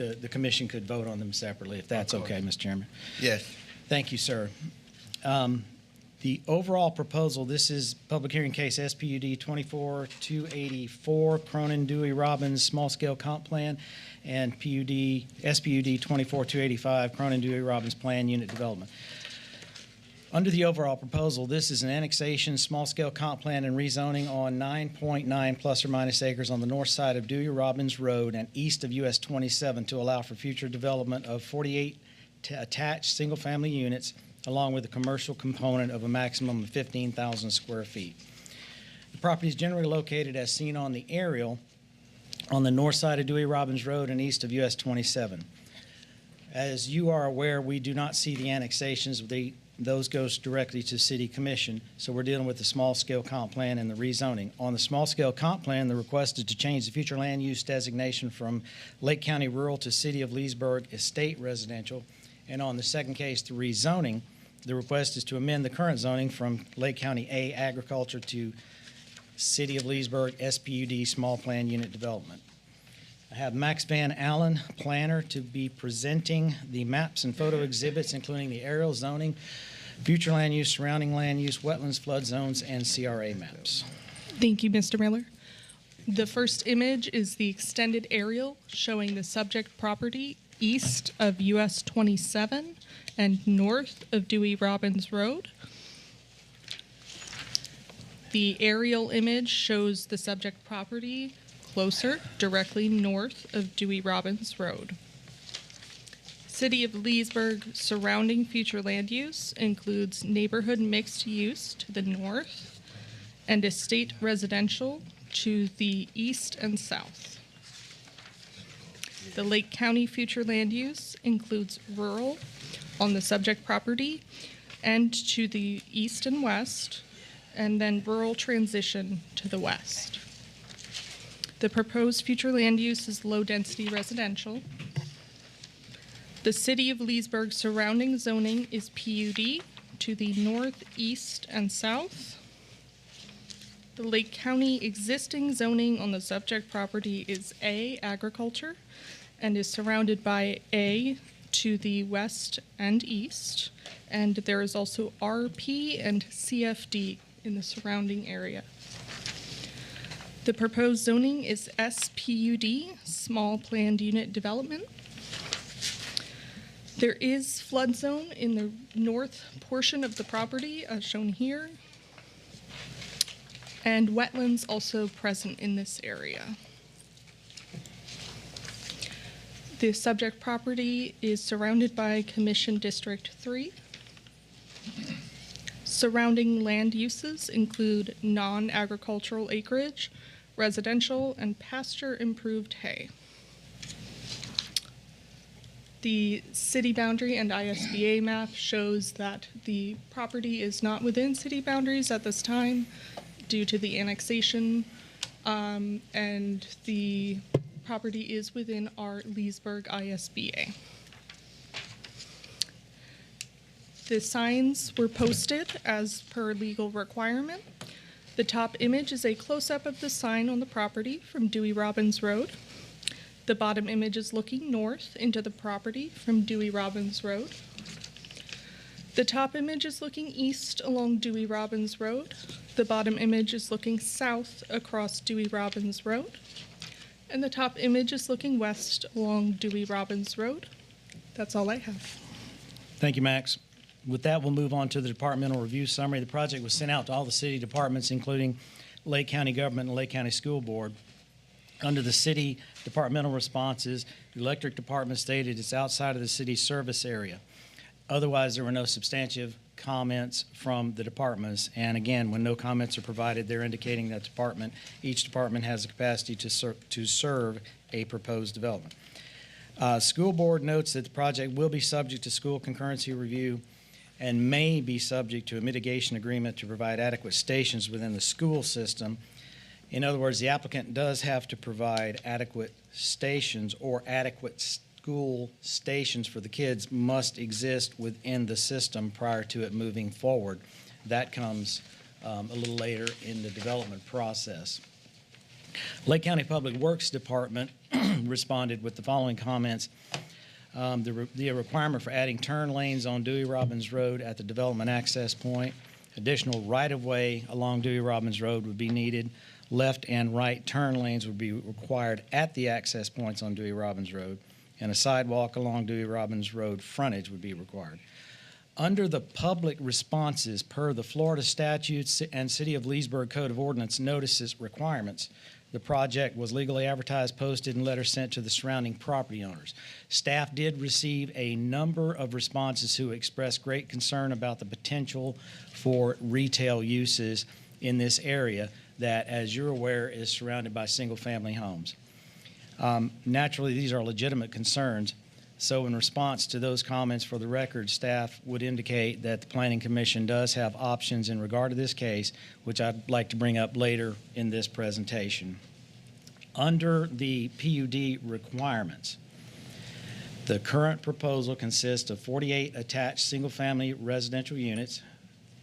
the commission could vote on them separately, if that's okay, Mr. Chairman. Yes. Thank you, sir. The overall proposal, this is public hearing case SPUD 24-284, Cronin, Dewey, Robbins, small-scale comp plan, and SPUD 24-285, Cronin, Dewey, Robbins plan unit development. Under the overall proposal, this is an annexation, small-scale comp plan, and rezoning on 9.9 plus or minus acres on the north side of Dewey Robbins Road and east of US 27 to allow for future development of 48 attached single-family units, along with a commercial component of a maximum of 15,000 square feet. The property is generally located, as seen on the aerial, on the north side of Dewey Robbins Road and east of US 27. As you are aware, we do not see the annexations. Those goes directly to City Commission, so we're dealing with the small-scale comp plan and the rezoning. On the small-scale comp plan, the request is to change the future land use designation from Lake County Rural to City of Leesburg Estate Residential. And on the second case, the rezoning, the request is to amend the current zoning from Lake County A Agriculture to City of Leesburg SPUD Small Plan Unit Development. I have Max Van Allen, planner, to be presenting the maps and photo exhibits, including the aerial zoning, future land use, surrounding land use, wetlands, flood zones, and CRA maps. Thank you, Mr. Miller. The first image is the extended aerial showing the subject property east of US 27 and north of Dewey Robbins Road. The aerial image shows the subject property closer, directly north of Dewey Robbins Road. City of Leesburg surrounding future land use includes neighborhood mixed use to the north and estate residential to the east and south. The Lake County future land use includes rural on the subject property and to the east and west, and then rural transition to the west. The proposed future land use is low-density residential. The City of Leesburg surrounding zoning is PUD to the north, east, and south. The Lake County existing zoning on the subject property is A, agriculture, and is surrounded by A to the west and east, and there is also RP and CFD in the surrounding area. The proposed zoning is SPUD, small planned unit development. There is flood zone in the north portion of the property, as shown here, and wetlands also present in this area. The subject property is surrounded by Commission District 3. Surrounding land uses include non-agricultural acreage, residential, and pasture-improved hay. The city boundary and ISBA map shows that the property is not within city boundaries at this time due to the annexation, and the property is within our Leesburg ISBA. The signs were posted as per legal requirement. The top image is a close-up of the sign on the property from Dewey Robbins Road. The bottom image is looking north into the property from Dewey Robbins Road. The top image is looking east along Dewey Robbins Road. The bottom image is looking south across Dewey Robbins Road. And the top image is looking west along Dewey Robbins Road. That's all I have. Thank you, Max. With that, we'll move on to the departmental review summary. The project was sent out to all the city departments, including Lake County Government and Lake County School Board. Under the city departmental responses, the electric department stated it's outside of the city service area. Otherwise, there were no substantive comments from the departments. And again, when no comments are provided, they're indicating that each department has the capacity to serve a proposed development. School board notes that the project will be subject to school concurrency review and may be subject to a mitigation agreement to provide adequate stations within the school system. In other words, the applicant does have to provide adequate stations, or adequate school stations for the kids must exist within the system prior to it moving forward. That comes a little later in the development process. Lake County Public Works Department responded with the following comments. The requirement for adding turn lanes on Dewey Robbins Road at the development access point. Additional right-of-way along Dewey Robbins Road would be needed. Left and right turn lanes would be required at the access points on Dewey Robbins Road. And a sidewalk along Dewey Robbins Road frontage would be required. Under the public responses per the Florida statutes and City of Leesburg Code of Ordinance notices requirements, the project was legally advertised, posted, and letters sent to the surrounding property owners. Staff did receive a number of responses who expressed great concern about the potential for retail uses in this area that, as you're aware, is surrounded by single-family homes. Naturally, these are legitimate concerns. So in response to those comments, for the record, staff would indicate that the Planning Commission does have options in regard to this case, which I'd like to bring up later in this presentation. Under the PUD requirements, the current proposal consists of 48 attached single-family residential units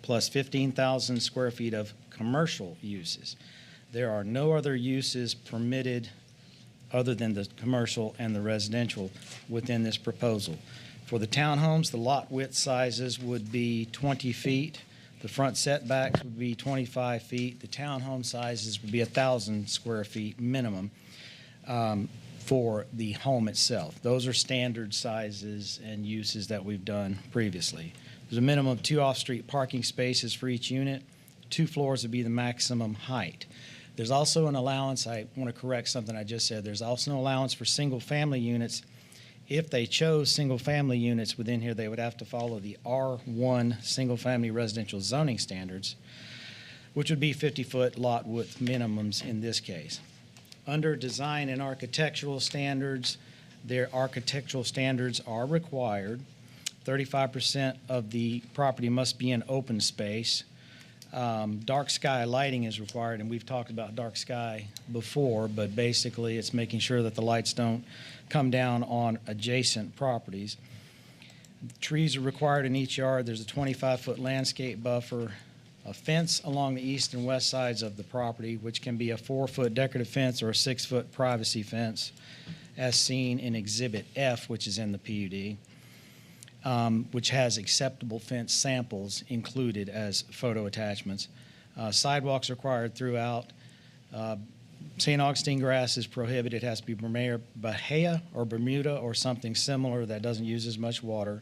plus 15,000 square feet of commercial uses. There are no other uses permitted other than the commercial and the residential within this proposal. For the townhomes, the lot width sizes would be 20 feet. The front setbacks would be 25 feet. The townhome sizes would be 1,000 square feet minimum for the home itself. Those are standard sizes and uses that we've done previously. There's a minimum of 2 off-street parking spaces for each unit. 2 floors would be the maximum height. There's also an allowance, I want to correct something I just said, there's also an allowance for single-family units. If they chose single-family units within here, they would have to follow the R1 single-family residential zoning standards, which would be 50-foot lot width minimums in this case. Under design and architectural standards, their architectural standards are required. 35% of the property must be in open space. Dark sky lighting is required, and we've talked about dark sky before, but basically it's making sure that the lights don't come down on adjacent properties. Trees are required in each yard. There's a 25-foot landscape buffer, a fence along the east and west sides of the property, which can be a 4-foot decorative fence or a 6-foot privacy fence, as seen in Exhibit F, which is in the PUD. Which has acceptable fence samples included as photo attachments. Sidewalks required throughout. St. Augustine grass is prohibited. It has to be Bahia or Bermuda or something similar that doesn't use as much water.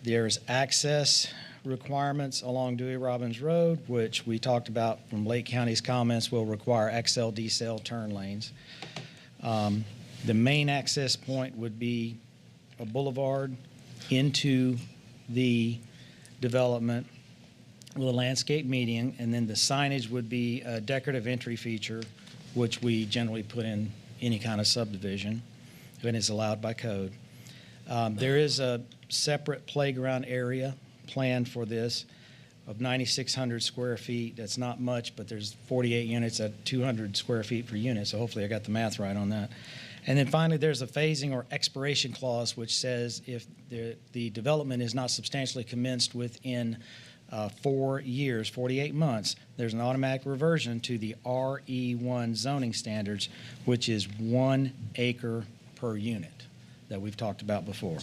There's access requirements along Dewey Robbins Road, which we talked about from Lake County's comments will require XL, decel turn lanes. The main access point would be a boulevard into the development with a landscape median, and then the signage would be a decorative entry feature, which we generally put in any kind of subdivision when it's allowed by code. There is a separate playground area planned for this of 9,600 square feet. That's not much, but there's 48 units at 200 square feet per unit, so hopefully I got the math right on that. And then finally, there's a phasing or expiration clause which says if the development is not substantially commenced within 4 years, 48 months, there's an automatic reversion to the RE1 zoning standards, which is 1 acre per unit that we've talked about before.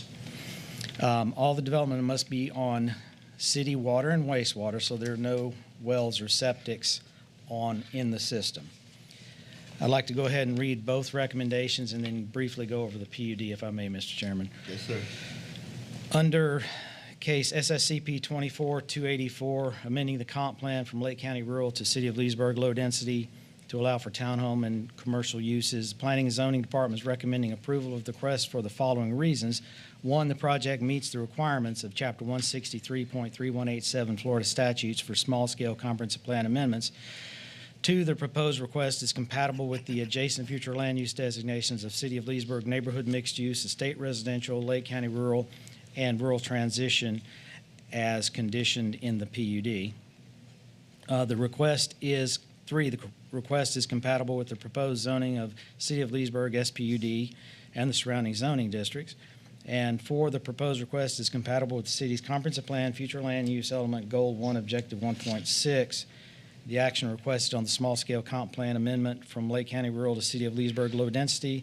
All the development must be on city water and wastewater, so there are no wells or septics in the system. I'd like to go ahead and read both recommendations and then briefly go over the PUD, if I may, Mr. Chairman. Yes, sir. Under case SSCP 24-284, amending the comp plan from Lake County Rural to City of Leesburg Low Density to allow for townhome and commercial uses, the Planning and Zoning Department is recommending approval of the request for the following reasons. 1, the project meets the requirements of Chapter 163.3187 Florida statutes for small-scale comprehensive plan amendments. 2, the proposed request is compatible with the adjacent future land use designations of City of Leesburg neighborhood mixed use, estate residential, Lake County rural, and rural transition as conditioned in the PUD. The request is 3, the request is compatible with the proposed zoning of City of Leesburg SPUD and the surrounding zoning districts. And 4, the proposed request is compatible with the city's comprehensive plan, future land use element, goal 1, objective 1.6, The action requested on the small-scale comp plan amendment from Lake County Rural to City of Leesburg Low Density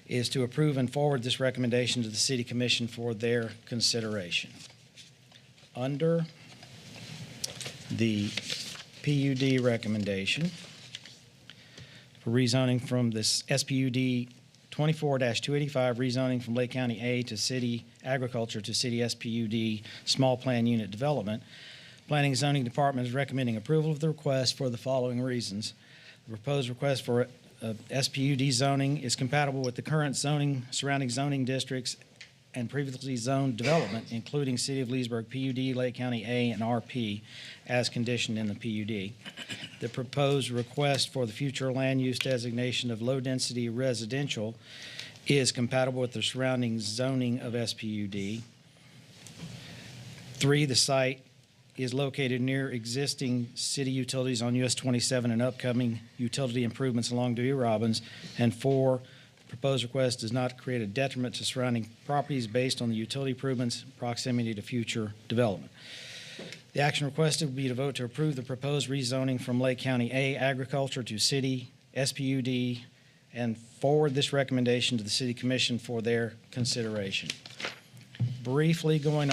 is to approve and forward this recommendation to the City Commission for their consideration. Under the PUD recommendation for rezoning from this SPUD 24-285, rezoning from Lake County A to City Agriculture to City SPUD Small Plan Unit Development, Planning and Zoning Department is recommending approval of the request for the following reasons. The proposed request for SPUD zoning is compatible with the current surrounding zoning districts and previously zoned development, including City of Leesburg PUD, Lake County A, and RP, as conditioned in the PUD. The proposed request for the future land use designation of low-density residential is compatible with the surrounding zoning of SPUD. 3, the site is located near existing city utilities on US 27 and upcoming utility improvements along Dewey Robbins. And 4, the proposed request does not create a detriment to surrounding properties based on the utility improvements and proximity to future development. The action requested would be to vote to approve the proposed rezoning from Lake County A Agriculture to City SPUD and forward this recommendation to the City Commission for their consideration. Briefly going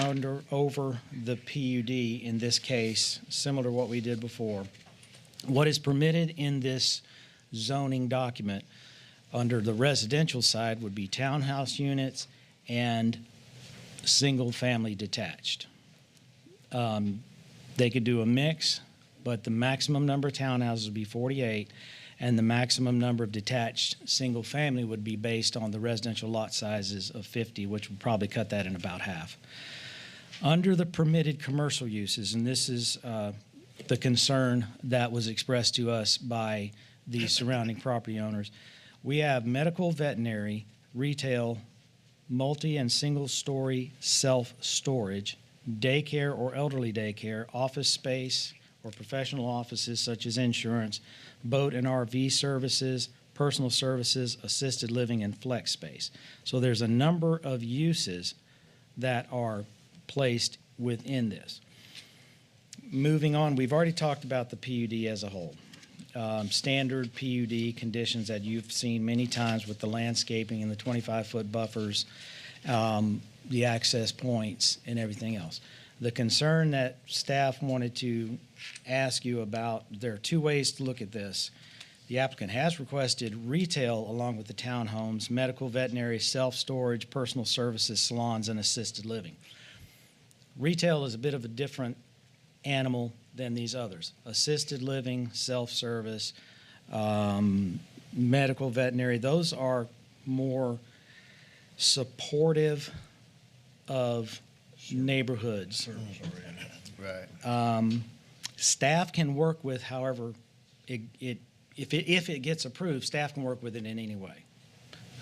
over the PUD in this case, similar to what we did before. What is permitted in this zoning document under the residential side would be townhouse units and single-family detached. They could do a mix, but the maximum number of townhouses would be 48, and the maximum number of detached single-family would be based on the residential lot sizes of 50, which would probably cut that in about half. Under the permitted commercial uses, and this is the concern that was expressed to us by the surrounding property owners, we have medical, veterinary, retail, multi- and single-story self-storage, daycare or elderly daycare, office space or professional offices such as insurance, boat and RV services, personal services, assisted living, and flex space. So there's a number of uses that are placed within this. Moving on, we've already talked about the PUD as a whole. Standard PUD conditions that you've seen many times with the landscaping and the 25-foot buffers, the access points, and everything else. The concern that staff wanted to ask you about, there are 2 ways to look at this. The applicant has requested retail along with the townhomes, medical, veterinary, self-storage, personal services, salons, and assisted living. Retail is a bit of a different animal than these others. Assisted living, self-service, medical, veterinary, those are more supportive of neighborhoods. Right. Staff can work with, however, if it gets approved, staff can work with it in any way.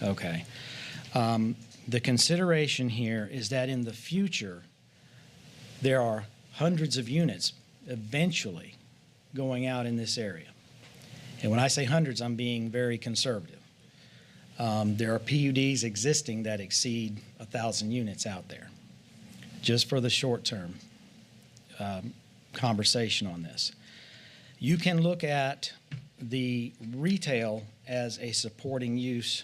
Okay. The consideration here is that in the future, there are hundreds of units eventually going out in this area. And when I say hundreds, I'm being very conservative. There are PUDs existing that exceed 1,000 units out there, just for the short term conversation on this. You can look at the retail as a supporting use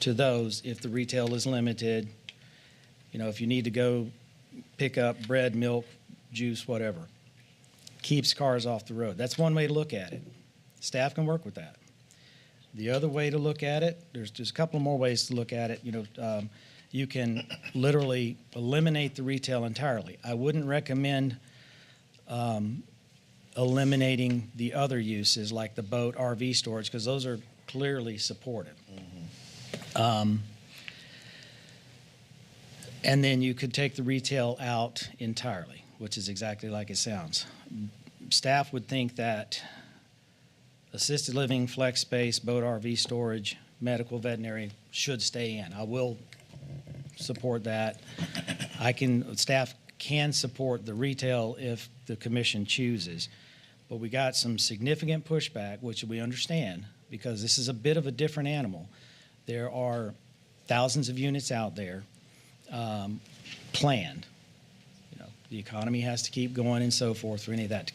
to those if the retail is limited. You know, if you need to go pick up bread, milk, juice, whatever. Keeps cars off the road. That's one way to look at it. Staff can work with that. The other way to look at it, there's a couple more ways to look at it. You know, you can literally eliminate the retail entirely. I wouldn't recommend eliminating the other uses like the boat, RV storage, because those are clearly supported. Mm-hmm. And then you could take the retail out entirely, which is exactly like it sounds. Staff would think that assisted living, flex space, boat, RV storage, medical, veterinary should stay in. I will support that. Staff can support the retail if the commission chooses, but we got some significant pushback, which we understand because this is a bit of a different animal. There are thousands of units out there planned, The economy has to keep going and so forth for any of that to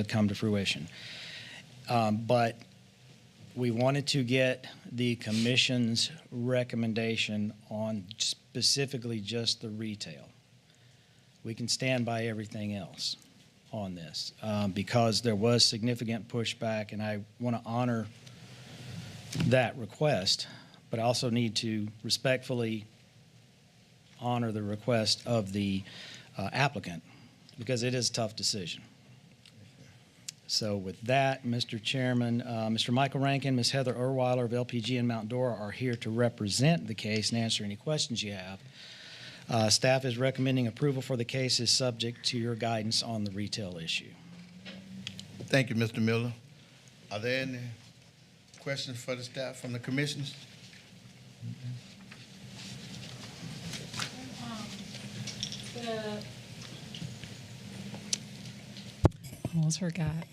come to fruition. But we wanted to get the commission's recommendation on specifically just the retail. We can stand by everything else on this because there was significant pushback, and I want to honor that request, but I also need to respectfully honor the request of the applicant because it is a tough decision. So with that, Mr. Chairman, Mr. Michael Rankin, Ms. Heather Erweiler of LPG in Mount Dora are here to represent the case and answer any questions you have. Staff is recommending approval for the case is subject to your guidance on the retail issue. Thank you, Mr. Miller. Are there any questions for the staff from the commissioners? Almost forgot.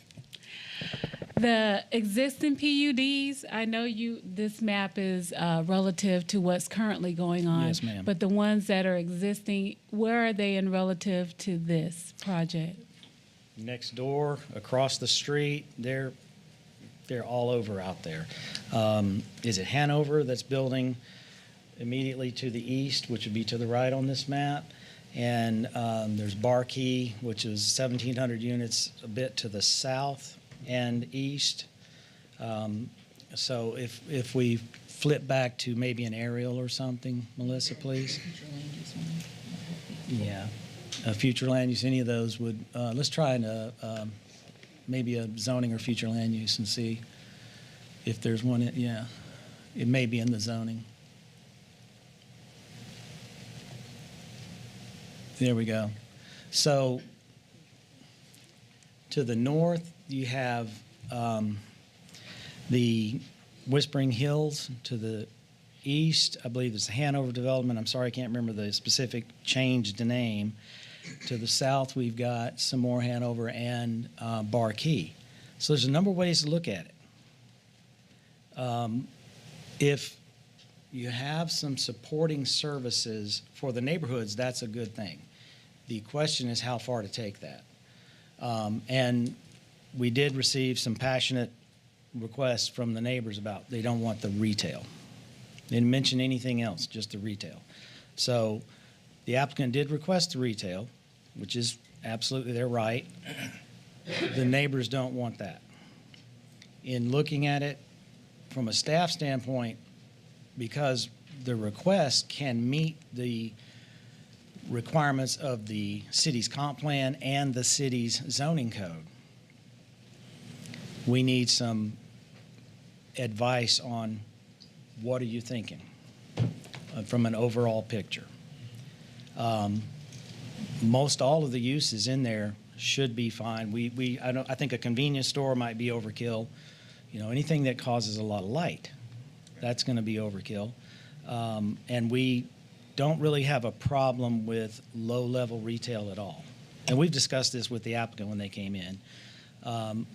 The existing PUDs, I know this map is relative to what's currently going on. Yes, ma'am. But the ones that are existing, where are they in relative to this project? Next door, across the street, they're all over out there. Is it Hanover that's building immediately to the east, which would be to the right on this map? And there's Barkey, which is 1,700 units a bit to the south and east. So if we flip back to maybe an aerial or something, Melissa, please. Yeah, future land use, any of those would, let's try maybe a zoning or future land use and see if there's one, yeah, it may be in the zoning. There we go. So to the north, you have the Whispering Hills. To the east, I believe it's the Hanover development. I'm sorry, I can't remember the specific changed name. To the south, we've got some more Hanover and Barkey. So there's a number of ways to look at it. If you have some supporting services for the neighborhoods, that's a good thing. The question is how far to take that. And we did receive some passionate requests from the neighbors about they don't want the retail. They didn't mention anything else, just the retail. So the applicant did request the retail, which is absolutely their right. The neighbors don't want that. In looking at it from a staff standpoint, because the request can meet the requirements of the city's comp plan and the city's zoning code, we need some advice on what are you thinking from an overall picture. Most all of the uses in there should be fine. I think a convenience store might be overkill. You know, anything that causes a lot of light, that's going to be overkill. And we don't really have a problem with low-level retail at all. And we've discussed this with the applicant when they came in.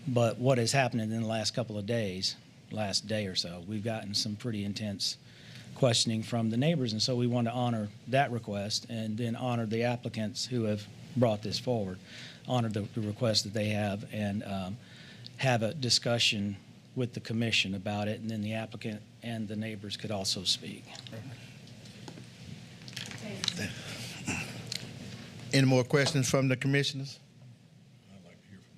But what has happened in the last couple of days, last day or so, we've gotten some pretty intense questioning from the neighbors. And so we want to honor that request and then honor the applicants who have brought this forward, honor the request that they have, and have a discussion with the commission about it, and then the applicant and the neighbors could also speak. Any more questions from the commissioners? I'd like to hear from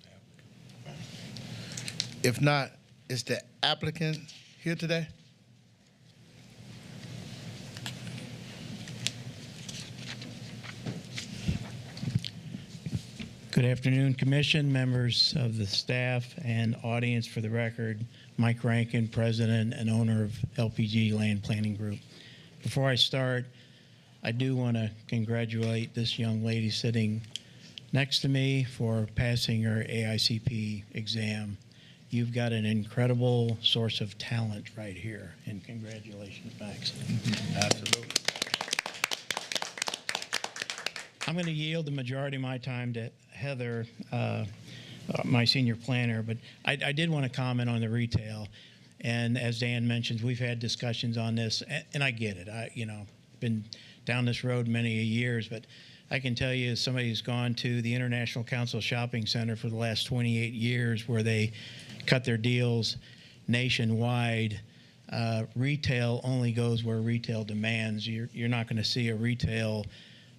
the applicant. If not, is the applicant here today? Good afternoon, Commission, members of the staff, and audience. For the record, Mike Rankin, President and owner of LPG Land Planning Group. Before I start, I do want to congratulate this young lady sitting next to me for passing her AICP exam. You've got an incredible source of talent right here, and congratulations, Max. Absolutely. I'm going to yield the majority of my time to Heather, my senior planner, but I did want to comment on the retail. And as Dan mentioned, we've had discussions on this, and I get it. Been down this road many years, but I can tell you, as somebody who's gone to the International Council Shopping Center for the last 28 years, where they cut their deals nationwide, retail only goes where retail demands. You're not going to see a retail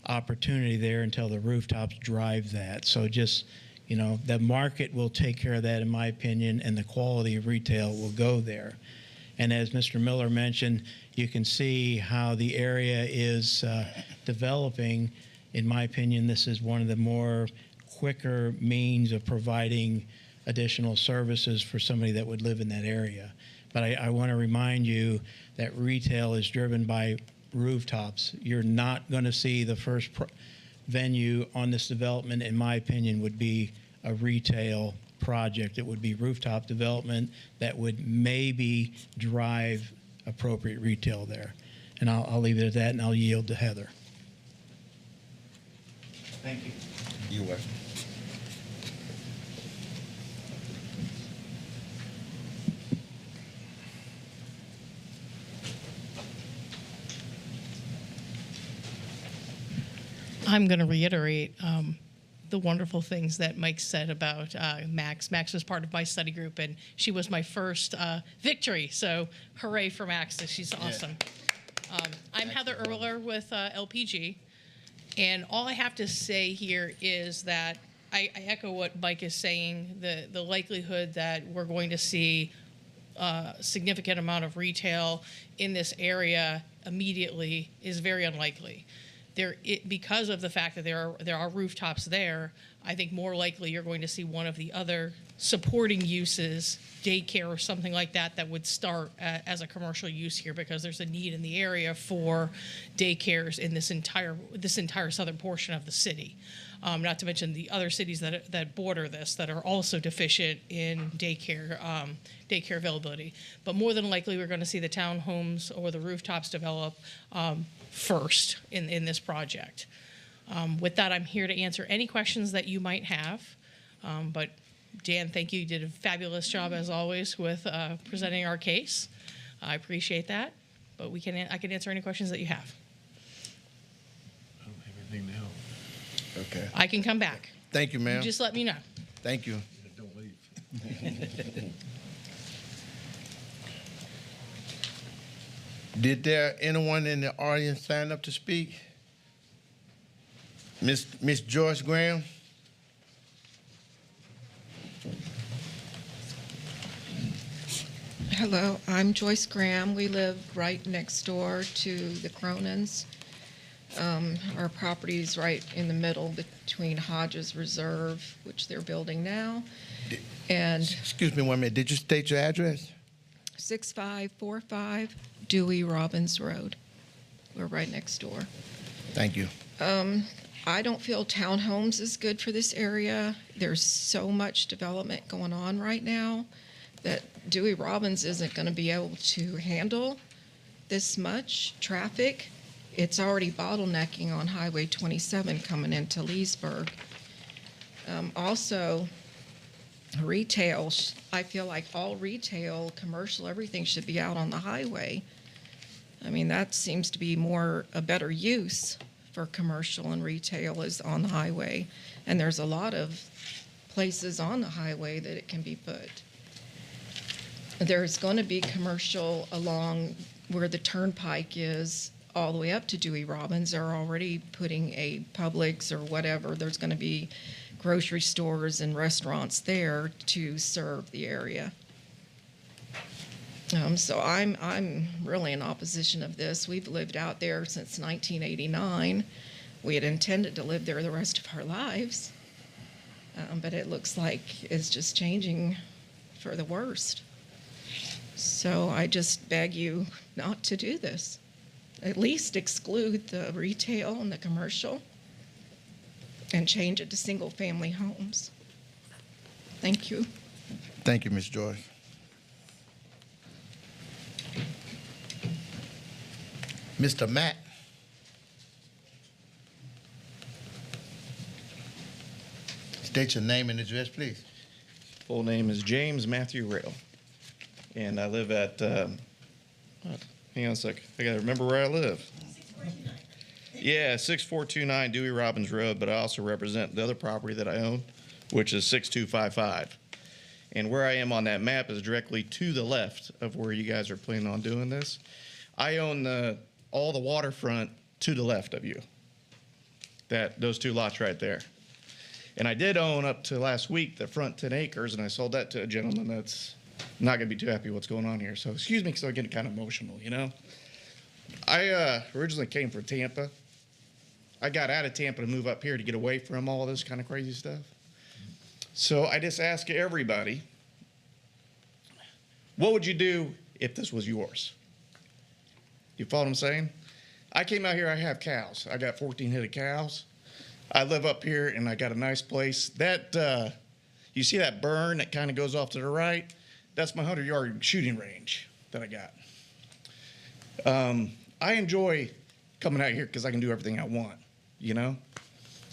opportunity there until the rooftops drive that. So just, the market will take care of that, in my opinion, and the quality of retail will go there. And as Mr. Miller mentioned, you can see how the area is developing. In my opinion, this is one of the more quicker means of providing additional services for somebody that would live in that area. But I want to remind you that retail is driven by rooftops. You're not going to see the first venue on this development, in my opinion, would be a retail project. It would be rooftop development that would maybe drive appropriate retail there. And I'll leave it at that, and I'll yield to Heather. Thank you. You're welcome. I'm going to reiterate the wonderful things that Mike said about Max. Max was part of my study group, and she was my first victory. So hooray for Max. She's awesome. I'm Heather Erler with LPG. And all I have to say here is that I echo what Mike is saying. The likelihood that we're going to see a significant amount of in this area immediately is very unlikely. Because of the fact that there are rooftops there, I think more likely you're going to see one of the other supporting uses, daycare or something like that, that would start as a commercial use here, because there's a need in the area for daycares in this entire southern portion of the city. Not to mention the other cities that border this that are also deficient in daycare availability. But more than likely, we're going to see the townhomes or the rooftops develop first in this project. With that, I'm here to answer any questions that you might have. But Dan, thank you. You did a fabulous job, as always, with presenting our case. I appreciate that. But I can answer any questions that you have. I don't have anything now. Okay. I can come back. Thank you, ma'am. You just let me know. Thank you. Yeah, don't leave. Did there anyone in the audience sign up to speak? Miss Joyce Graham? Hello, I'm Joyce Graham. We live right next door to the Cronins. Our property is right in the middle between Hodges Reserve, which they're building now, and Excuse me 1 minute. Did you state your address? 6545 Dewey Robbins Road. We're right next door. Thank you. I don't feel townhomes is good for this area. There's so much development going on right now that Dewey Robbins isn't going to be able to handle this much traffic. It's already bottlenecking on Highway 27 coming into Leesburg. Also, retail, I feel like all retail, commercial, everything should be out on the highway. I mean, that seems to be a better use for commercial and retail is on the highway. And there's a lot of places on the highway that it can be put. There's going to be commercial along where the turnpike is all the way up to Dewey Robbins. They're already putting a Publix or whatever. There's going to be grocery stores and restaurants there to serve the area. So I'm really in opposition of this. We've lived out there since 1989. We had intended to live there the rest of our lives, but it looks like it's just changing for the worst. So I just beg you not to do this. At least exclude the retail and the commercial and change it to single-family homes. Thank you. Thank you, Ms. Joyce. Mr. Matt? State your name and address, please. Full name is James Matthew Rail, and I live at, hang on a sec, I gotta remember where I live. Yeah, 6429 Dewey Robbins Road, but I also represent the other property that I own, which is 6255. And where I am on that map is directly to the left of where you guys are planning on doing this. I own all the waterfront to the left of you. Those two lots right there. And I did own up to last week the front 10 acres, and I sold that to a gentleman that's not going to be too happy what's going on here. So excuse me because I'm getting kind of emotional, you know. I originally came from Tampa. I got out of Tampa to move up here to get away from all this kind of crazy stuff. So I just ask everybody, what would you do if this was yours? You follow what I'm saying? I came out here, I have cows. I got 14 head of cows. I live up here and I got a nice place. That, you see that burn that kind of goes off to the right? That's my 100-yard shooting range that I got. I enjoy coming out here because I can do everything I want, you know?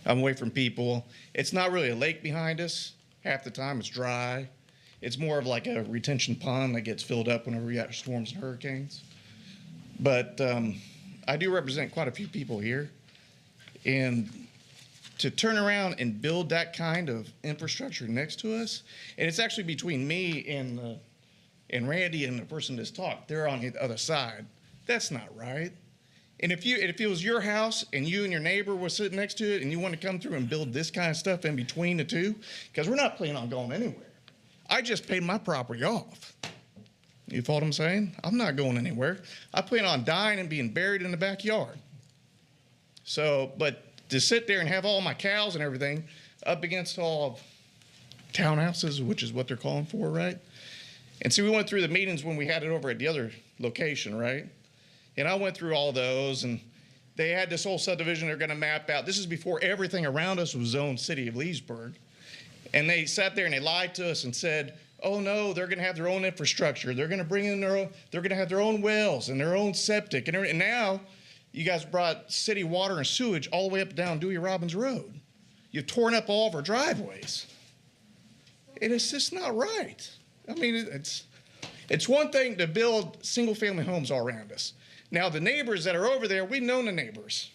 I'm away from people. It's not really a lake behind us. Half the time it's dry. It's more of like a retention pond that gets filled up whenever we got storms and hurricanes. But I do represent quite a few people here. And to turn around and build that kind of infrastructure next to us, and it's actually between me and Randy and the person that's talked. They're on the other side. That's not right. And if it was your house and you and your neighbor were sitting next to it and you want to come through and build this kind of stuff in between the two, because we're not planning on going anywhere. I just paid my property off. You follow what I'm saying? I'm not going anywhere. I plan on dying and being buried in the backyard. So, but to sit there and have all my cows and everything up against all of townhouses, which is what they're calling for, right? And see, we went through the meetings when we had it over at the other location, right? And I went through all those, and they had this whole subdivision they're going to map out. This is before everything around us was zoned City of Leesburg. And they sat there and they lied to us and said, oh no, they're going to have their own infrastructure. They're going to bring in they're going to have their own wells and their own septic and everything. And now you guys brought city water and sewage all the way up and down Dewey Robbins Road. You've torn up all of our driveways. And it's just not right. I mean, it's one thing to build single-family homes all around us. Now, the neighbors that are over there, we've known the neighbors,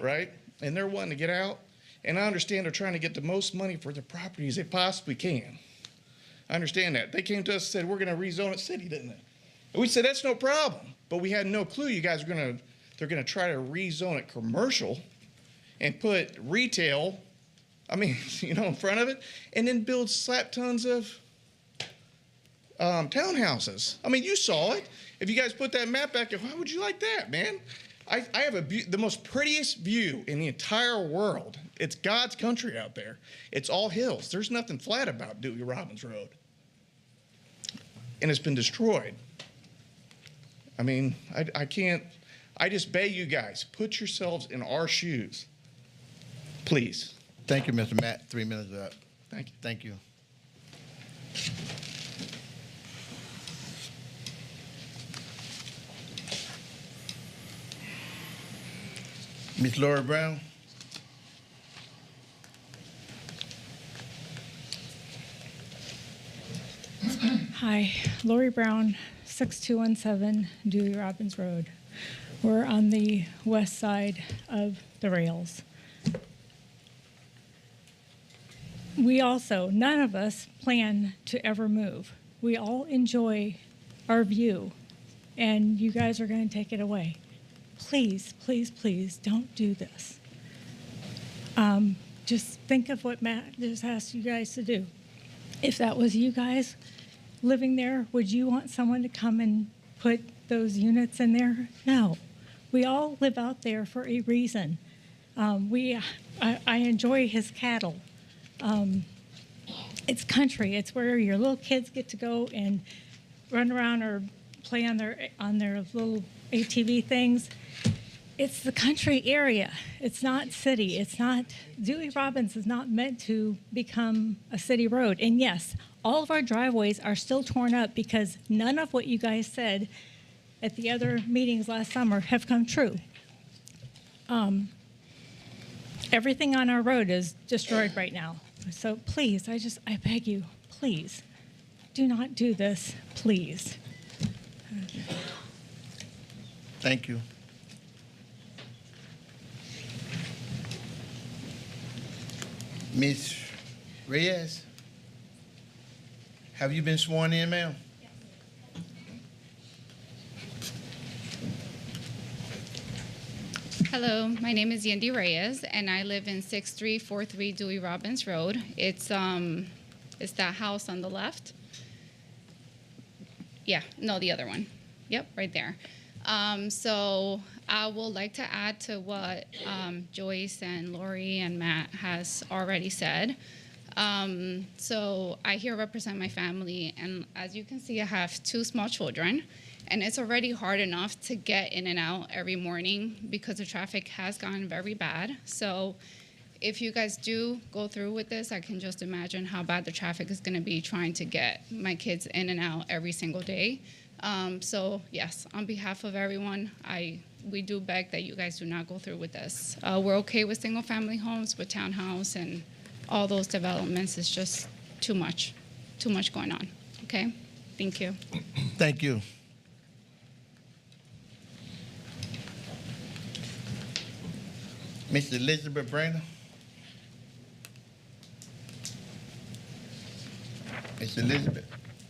right? And they're wanting to get out. And I understand they're trying to get the most money for their properties they possibly can. I understand that. They came to us and said, we're going to rezone it city, didn't they? And we said, that's no problem. But we had no clue you guys were they're going to try to rezone it commercial and put retail, I mean, you know, in front of it, and then build slap tons of townhouses. I mean, you saw it. If you guys put that map back, how would you like that, man? I have the most prettiest view in the entire world. It's God's country out there. It's all hills. There's nothing flat about Dewey Robbins Road. And it's been destroyed. I mean, I can't, I just beg you guys, put yourselves in our shoes. Please. Thank you, Mr. Matt. 3 minutes up. Thank you. Thank you. Ms. Laura Brown. Hi, Lori Brown, 6217 Dewey Robbins Road. We're on the west side of the rails. We also, none of us plan to ever move. We all enjoy our view, and you guys are going to take it away. Please, please, please don't do this. Just think of what Matt just asked you guys to do. If that was you guys living there, would you want someone to come and put those units in there? No. We all live out there for a reason. I enjoy his cattle. It's country. It's where your little kids get to go and run around or play on their little ATV things. It's the country area. It's not city. It's not, Dewey Robbins is not meant to become a city road. And yes, all of our driveways are still torn up because none of what you guys said at the other meetings last summer have come true. Everything on our road is destroyed right now. So please, I beg you, please, do not do this, please. Thank you. Ms. Reyes, have you been sworn in, ma'am? Hello, my name is Yendi Reyes, and I live in 6343 Dewey Robbins Road. It's that house on the left. Yeah, no, the other one. Yep, right there. So I would like to add to what Joyce and Lori and Matt has already said. So I here represent my family, and as you can see, I have 2 small children. And it's already hard enough to get in and out every morning because the traffic has gotten very bad. So if you guys do go through with this, I can just imagine how bad the traffic is going to be trying to get my kids in and out every single day. So yes, on behalf of everyone, we do beg that you guys do not go through with this. We're okay with single family homes, with townhouse and all those developments. It's just too much going on. Okay, thank you. Thank you. Ms. Elizabeth Brainer? Ms. Elizabeth?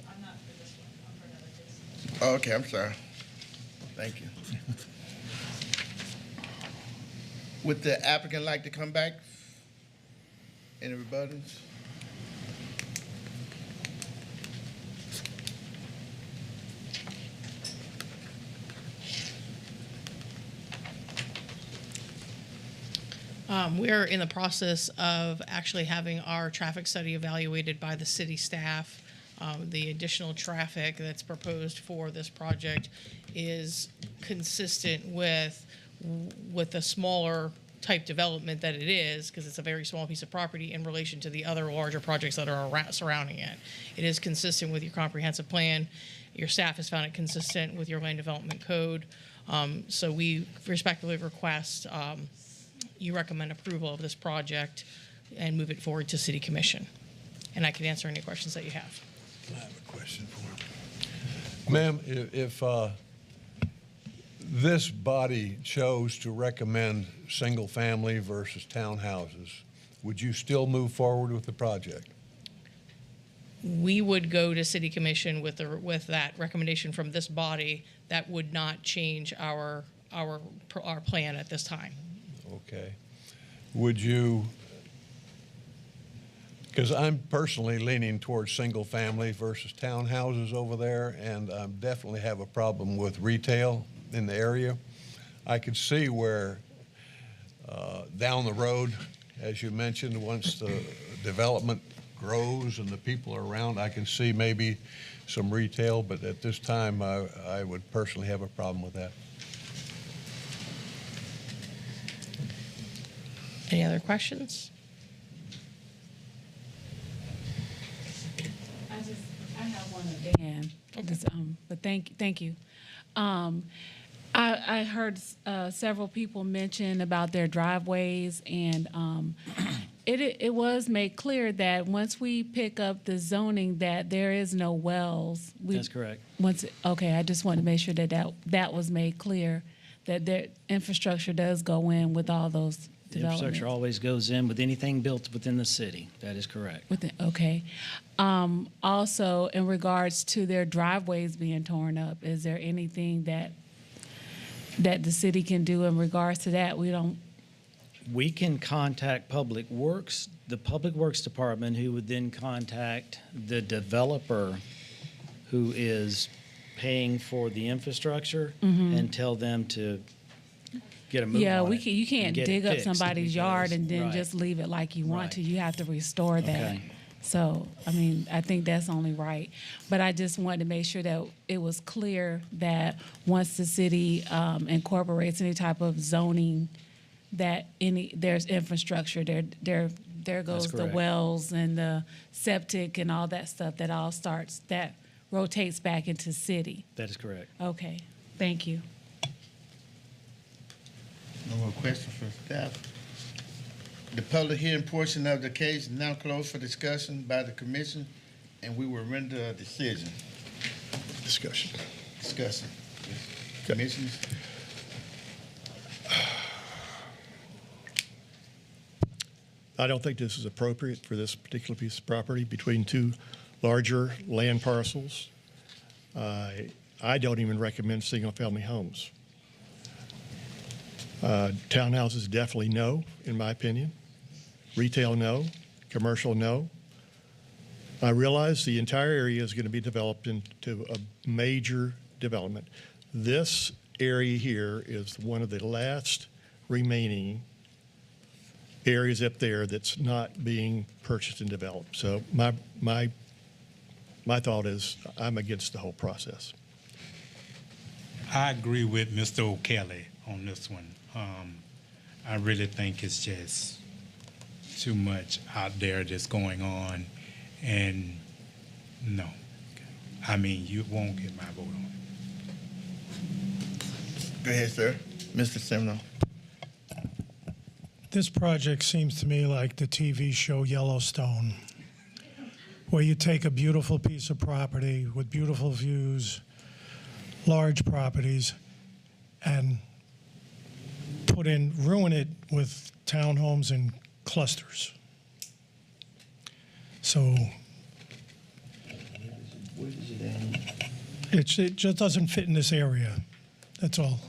I'm not for this one. I'm for another case. Oh, okay, I'm sorry. Thank you. Would the applicant like to come back? Any rebuttals? We're in the process of actually having our traffic study evaluated by the city staff. The additional traffic that's proposed for this project is consistent with the smaller type development that it is, because it's a very small piece of property in relation to the other larger projects that are surrounding it. It is consistent with your comprehensive plan. Your staff has found it consistent with your land development code. So we respectfully request you recommend approval of this project and move it forward to City Commission. And I can answer any questions that you have. I have a question for him. Ma'am, if this body chose to recommend single-family versus townhouses, would you still move forward with the project? We would go to City Commission with that recommendation from this body. That would not change our plan at this time. Okay. Would you, because I'm personally leaning towards single family versus townhouses over there, and I definitely have a problem with retail in the area. I could see where down the road, as you mentioned, once the development grows and the people are around, I can see maybe some retail, but at this time, I would personally have a problem with that. Any other questions? I have one of Dan. But thank you. I heard several people mention about their driveways, and it was made clear that once we pick up the zoning, that there is no wells. That's correct. Okay, I just wanted to make sure that was made clear, that their infrastructure does go in with all those The infrastructure always goes in with anything built within the city. That is correct. Okay. Also, in regards to their driveways being torn up, is there anything that the city can do in regards to that? We can contact Public Works, the Public Works Department, who would then contact the developer who is paying for the infrastructure and tell them to get a move on it. You can't dig up somebody's yard and then right. just leave it like you want Right. to. You have to restore that. Okay. So, I mean, I think that's only right. But I just wanted to make sure that it was clear that once the city incorporates any type of zoning, that there's infrastructure, there goes the correct. wells and the septic and all that stuff that rotates back into city. That is correct. Okay, thank you. No more questions for staff. The public hearing portion of the case is now closed for discussion by the commission, and we will render a decision. Discussion. Commissioners? I don't think this is appropriate for this particular piece of property between two larger land parcels. I don't even recommend single-family homes. Townhouses definitely no, in my opinion. Retail no, commercial no. I realize the entire area is going to be developed into a major development. This area here is one of the last remaining areas up there that's not being purchased and developed. So my thought is I'm against the whole process. I agree with Mr. O'Kelly on this one. I really think it's just too much out there that's going on, and no. I mean, you won't get my vote on it. Go ahead, sir. Mr. Seminole. This project seems to me like the TV show Yellowstone, where you take a beautiful piece of property with beautiful views, large properties, and ruin it with townhomes and clusters. So it just doesn't fit in this area. That's all.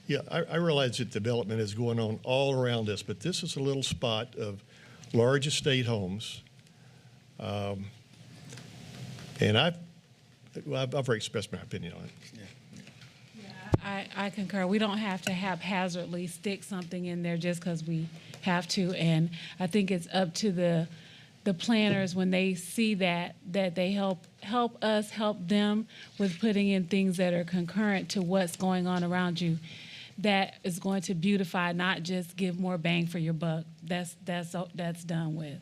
Yeah, I realize that development is going on all around this, but this is a little spot of large estate homes. And I've already expressed my opinion on it. I concur. We don't have to haphazardly stick something in there just because we have to. And I think it's up to the planners when they see that they help us help them with putting in things that are concurrent to what's going on around you. That is going to beautify, not just give more bang for your buck. That's done with.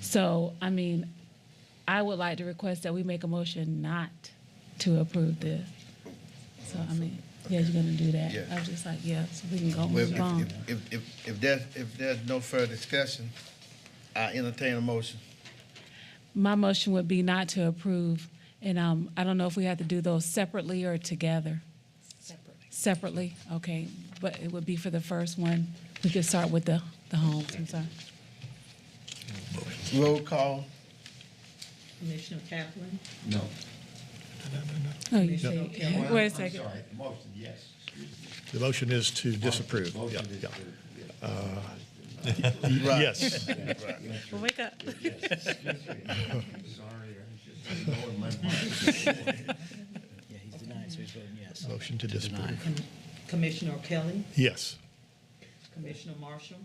So I mean, I would like to request that we make a motion not to approve this. So I mean. Yeah, you're gonna do that. Yeah. I was just like, yeah, so we can go Well, move on. if there's no further discussion, I entertain a motion. My motion would be not to approve, and I don't know if we have to do those separately or together. Separately, okay, but it would be for the first one. We could start with the homes, I'm sorry. Roll call. Commissioner Kaplan? No. Oh, you say, wait a second. Motion, yes. The motion is to disapprove. Yeah, yeah. Right. Yes. Well, wake up. Sorry, I'm just knowing my mind. Yeah, he's denying, so he's voting yes. Motion to disapprove. Commissioner Kelly? Yes. Commissioner Marshall?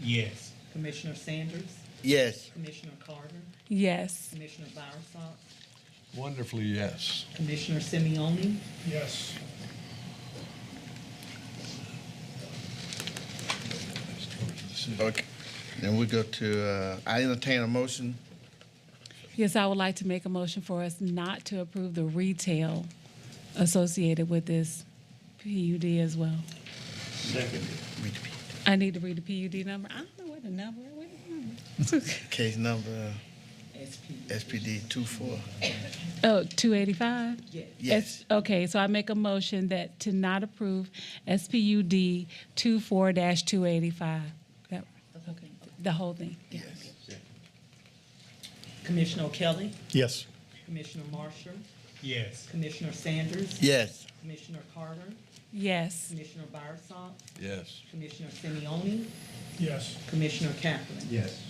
Yes. Commissioner Sanders? Yes. Commissioner Carter? Yes. Commissioner Bowersox? Wonderfully, yes. Commissioner Simeone? Yes. Okay. Then we go to, I entertain a motion. Yes, I would like to make a motion for us not to approve the retail associated with this PUD as well. Second. I need to read the PUD number. I don't know what the number. Case number SPD 24. Oh, 285? Yes. Okay, so I make a motion that to not approve SPUD 24-285. That, okay, the whole thing. Yes. Commissioner Kelly? Yes. Commissioner Marshall? Yes. Commissioner Sanders? Yes. Commissioner Carter? Yes. Commissioner Bowersox? Yes. Commissioner Simeone? Yes. Commissioner Kaplan? Yes.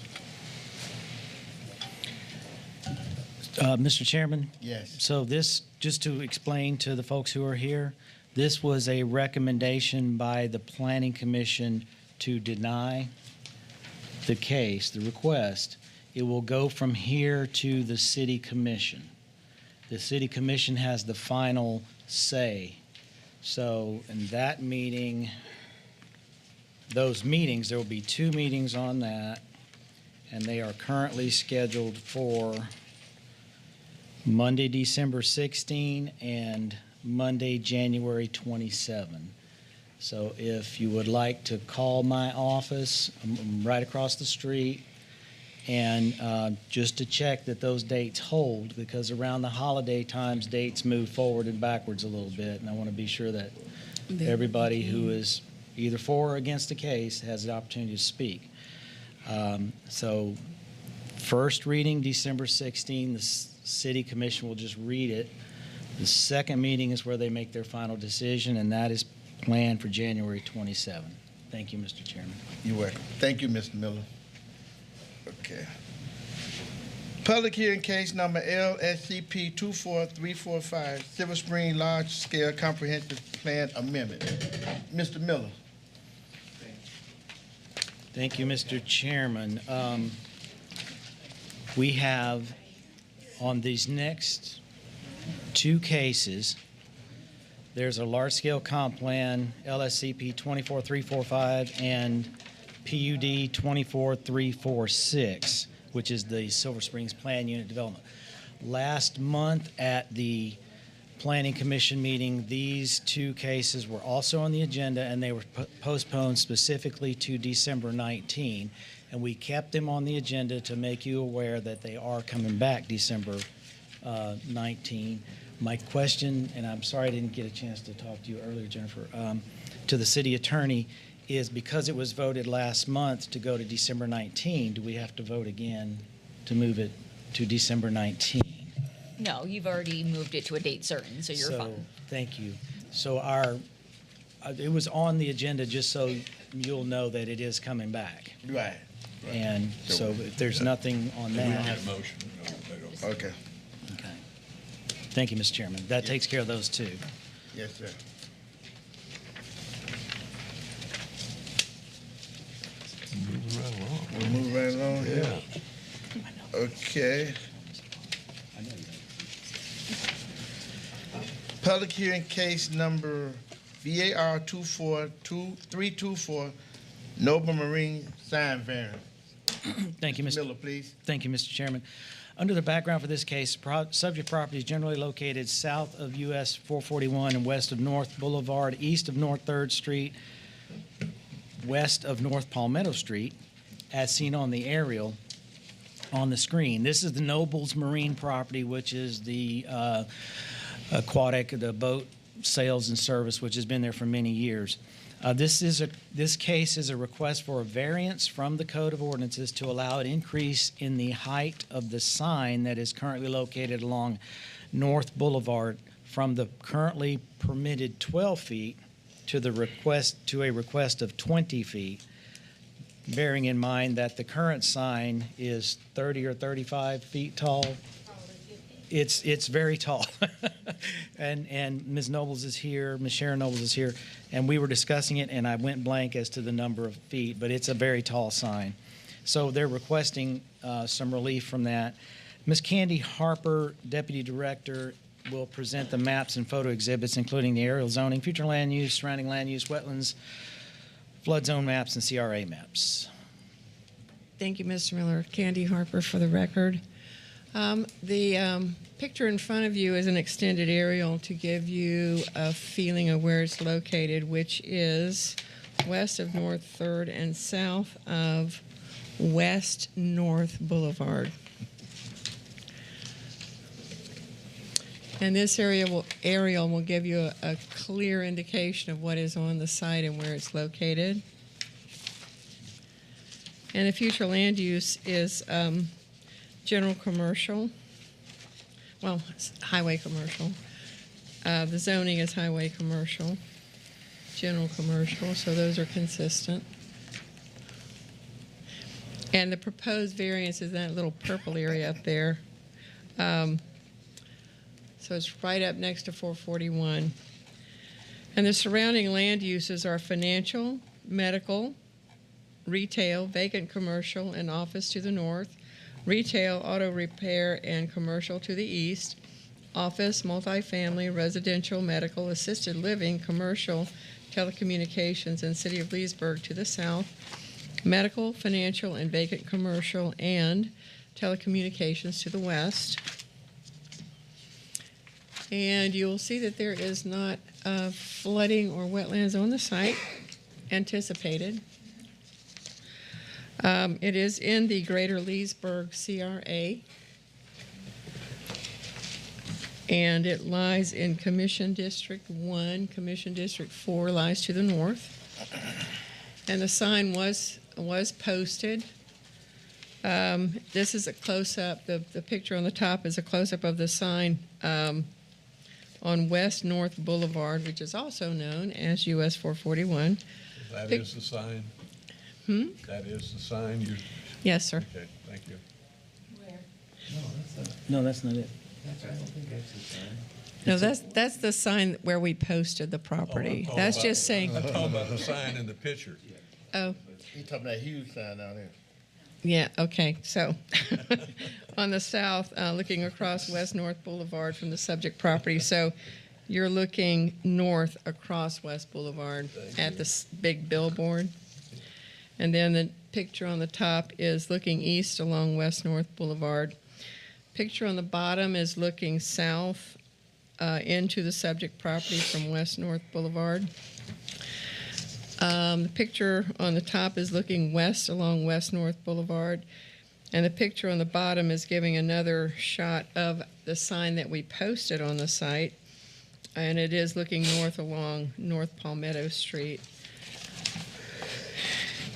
Mr. Chairman? Yes. So this, just to explain to the folks who are here, this was a recommendation by the Planning Commission to deny the case, the request. It will go from here to the City Commission. The City Commission has the final say. So in that meeting, those meetings, there will be 2 meetings on that, and they are currently scheduled for Monday, December 16 and Monday, January 27. So if you would like to call my office, I'm right across the street, and just to check that those dates hold, because around the holiday times, dates move forward and backwards a little bit, and I want to be sure that everybody who is either for or against the case has the opportunity to speak. So first reading, December 16, the city commission will just read it. The second meeting is where they make their final decision, and that is planned for January 27. Thank you, Mr. Chairman. You're welcome. Thank you, Mr. Miller. Okay. Public hearing case number LSCP 24345, Silver Spring Large Scale Comprehensive Plan Amendment. Mr. Miller. Thank you, Mr. Chairman. We have on these next two cases, there's a large-scale comp plan, LSCP 24345 and PUD 24346, which is the Silver Springs Plan Unit Development. Last month at the Planning Commission meeting, these two cases were also on the agenda, and they were postponed specifically to December 19. And we kept them on the agenda to make you aware that they are coming back December 19. My question, and I'm sorry I didn't get a chance to talk to you earlier, Jennifer, to the city attorney, is because it was voted last month to go to December 19, do we have to vote again to move it to December 19? No, you've already moved it to a date certain, so you're fine. Thank you. So it was on the agenda just so you'll know that it is coming back. Right. And so if there's nothing on that. We don't have a motion. No. Okay. Okay. Thank you, Mr. Chairman. That takes care of those two. Yes, sir. We'll move right along here. Yeah. Okay. Public hearing case number VAR 24324, Noble Marine sign variance. Thank you, Mr. Miller, please. Thank you, Mr. Chairman. Under the background for this case, subject property is generally located south of US 441 and west of North Boulevard, east of North 3rd Street, west of North Palmetto Street, as seen on the aerial on the screen. This is the Nobles Marine property, which is the aquatic, the boat sales and service, which has been there for many years. This case is a request for a variance from the Code of Ordinances to allow an increase in the height of the sign that is currently located along North Boulevard from the currently permitted 12 feet to a request of 20 feet, bearing in mind that the current sign is 30 or 35 feet tall. It's very tall. and Ms. Nobles is here, Ms. Sharon Nobles is here, and we were discussing it, and I went blank as to the number of feet, but it's a very tall sign. So they're requesting some relief from that. Ms. Candy Harper, Deputy Director, will present the maps and photo exhibits, including the aerial zoning, future land use, surrounding land use, wetlands, flood zone maps, and CRA maps. Thank you, Mr. Miller. Candy Harper for the record. The picture in front of you is an extended aerial to give you a feeling of where it's located, which is west of North 3rd and south of West North Boulevard. And this aerial will give you a clear indication of what is on the site and where it's located. And the future land use is general commercial, well, it's highway commercial. The zoning is highway commercial, general commercial, so those are consistent. And the proposed variance is that little purple area up there. So it's right up next to 441. And the surrounding land uses are financial, medical, retail, vacant commercial, and office to the north, retail, auto repair, and commercial to the east, office, multifamily, residential, medical, assisted living, commercial, telecommunications, and City of Leesburg to the south, medical, financial, and vacant commercial, and telecommunications to the west. And you'll see that there is not flooding or wetlands on the site anticipated. It is in the Greater Leesburg CRA, and it lies in Commission District 1. Commission District 4 lies to the north. And the sign was posted This is a close-up. The picture on the top is a close-up of the sign on West North Boulevard, which is also known as US 441. That is the sign? That is the sign? Yes, sir. Okay, thank you. No, that's not it. No, that's the sign where we posted the property. That's just saying. I'm talking about the sign in the picture. Oh, He's talking that huge sign down there. yeah, okay. So on the south, looking across West North Boulevard from the subject property. So you're looking north across West Boulevard at this big billboard. And then the picture on the top is looking east along West North Boulevard. Picture on the bottom is looking south into the subject property from West North Boulevard. The picture on the top is looking west along West North Boulevard. And the picture on the bottom is giving another shot of the sign that we posted on the site. And it is looking north along North Palmetto Street.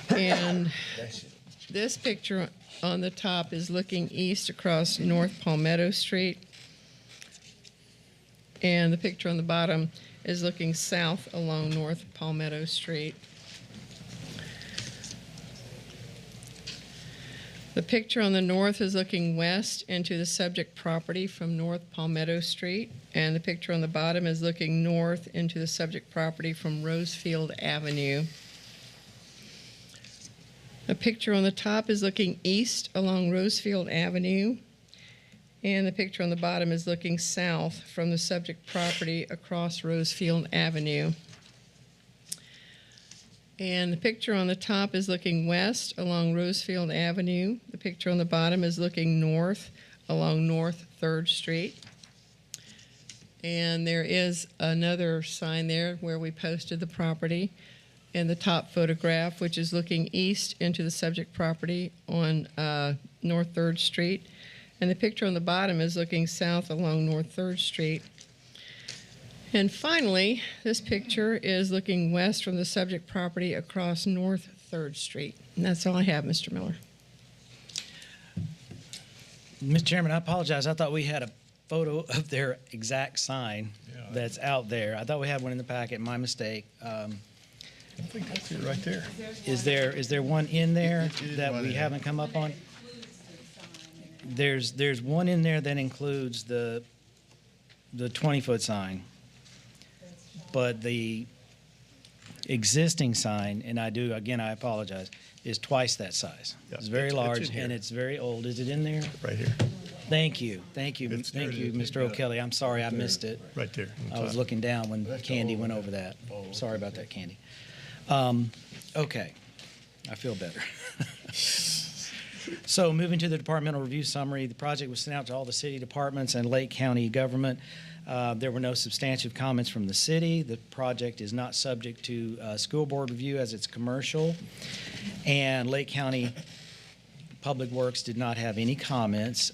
And this picture on the top is looking east across North Palmetto Street. And the picture on the bottom is looking south along North Palmetto Street. The picture on the north is looking west into the subject property from North Palmetto Street. And the picture on the bottom is looking north into the subject property from Rosefield Avenue. The picture on the top is looking east along Rosefield Avenue. And the picture on the bottom is looking south from the subject property across Rosefield Avenue. And the picture on the top is looking west along Rosefield Avenue. The picture on the bottom is looking north along North 3rd Street. And there is another sign there where we posted the property in the top photograph, which is looking east into the subject property on North 3rd Street. And the picture on the bottom is looking south along North 3rd Street. And finally, this picture is looking west from the subject property across North 3rd Street. And that's all I have, Mr. Miller. Mr. Chairman, I apologize. I thought we had a photo of their exact sign that's out there. I thought we had one in the packet. My mistake. I think that's it right there. Is there one in there that we haven't come up on? There's one in there that includes the 20-foot sign, but the existing sign, and I apologize, is twice that size. Yeah, It's very it's large in here. and it's very old. Is it in there? Right here. Thank you, It's- Mr. O'Kelly. I'm sorry I missed it. Right there. on I was top. looking down when Candy went over that. Sorry about that, Candy. Okay, I feel better. So moving to the departmental review summary, the project was sent out to all the city departments and Lake County government. There were no substantive comments from the city. The project is not subject to school board review as it's commercial. And Lake County Public Works did not have any comments.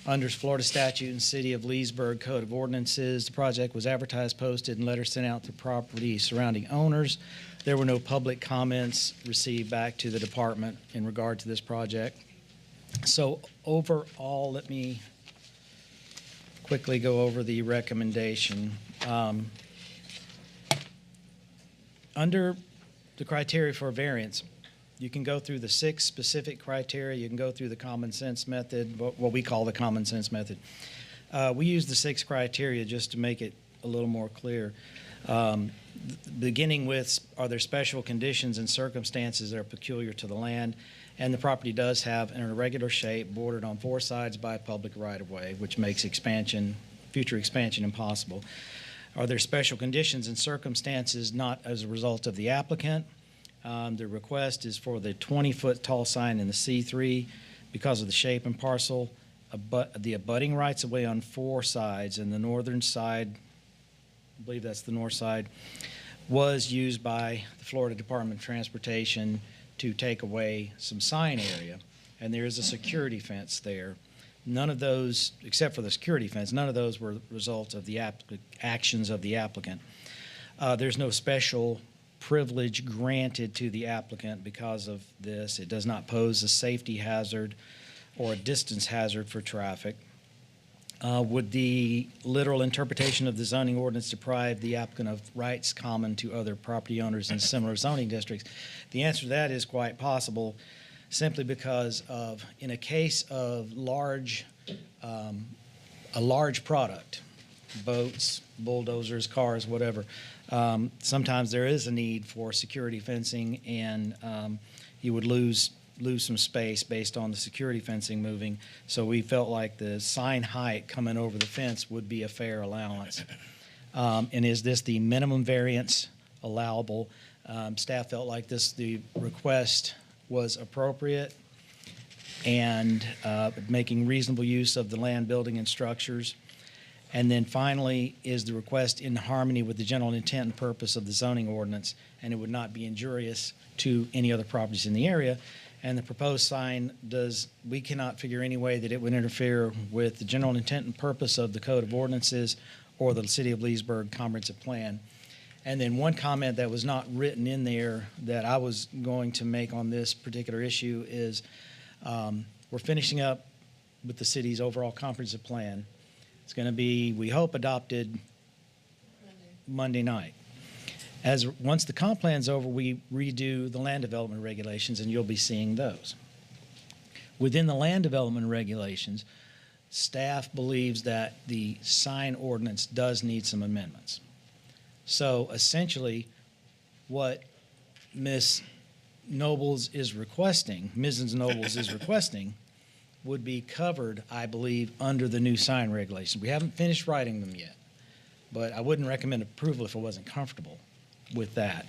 Under Florida statute and City of Leesburg Code of Ordinances, the project was advertised, posted, and letters sent out to property surrounding owners. There were no public comments received back to the department in regard to this project. So overall, let me quickly go over the recommendation. Under the criteria for a variance, you can go through the 6 specific criteria. You can go through the common sense method, what we call the common sense method. We use the 6 criteria just to make it a little more clear. Beginning with, are there special conditions and circumstances that are peculiar to the land? And the property does have an irregular shape bordered on 4 sides by a public right-of-way, which makes future expansion impossible. Are there special conditions and circumstances not as a result of the applicant? The request is for the 20-foot tall sign in the C3 because of the shape and parcel. The abutting rights-of-way on 4 sides, and the northern side, I believe that's the north side, was used by the Florida Department of Transportation to take away some sign area, and there is a security fence there. None of those, except for the security fence, none of those were the result of the actions of the applicant. There's no special privilege granted to the applicant because of this. It does not pose a safety hazard or a distance hazard for traffic. Would the literal interpretation of the zoning ordinance deprive the applicant of rights common to other property owners in similar zoning districts? The answer to that is quite possible, simply because of, in a case of a large product, boats, bulldozers, cars, whatever, sometimes there is a need for security fencing, and you would lose some space based on the security fencing moving. So we felt like the sign height coming over the fence would be a fair allowance. And is this the minimum variance allowable? Staff felt like the request was appropriate and making reasonable use of the land, building, and structures. And then finally, is the request in harmony with the general intent and purpose of the zoning ordinance, and it would not be injurious to any other properties in the area. And the proposed sign we cannot figure any way that it would interfere with the general intent and purpose of the Code of Ordinances or the City of Leesburg Comprehensive Plan. And then one comment that was not written in there that I was going to make on this particular issue is we're finishing up with the city's overall comprehensive plan. It's going to be, we hope, adopted Monday night. Once the comp plan's over, we redo the land development regulations, and you'll be seeing those. Within the land development regulations, staff believes that the sign ordinance does need some amendments. So essentially, what Mrs. Nobles is requesting would be covered, I believe, under the new sign regulations. We haven't finished writing them yet, but I wouldn't recommend approval if I wasn't comfortable with that.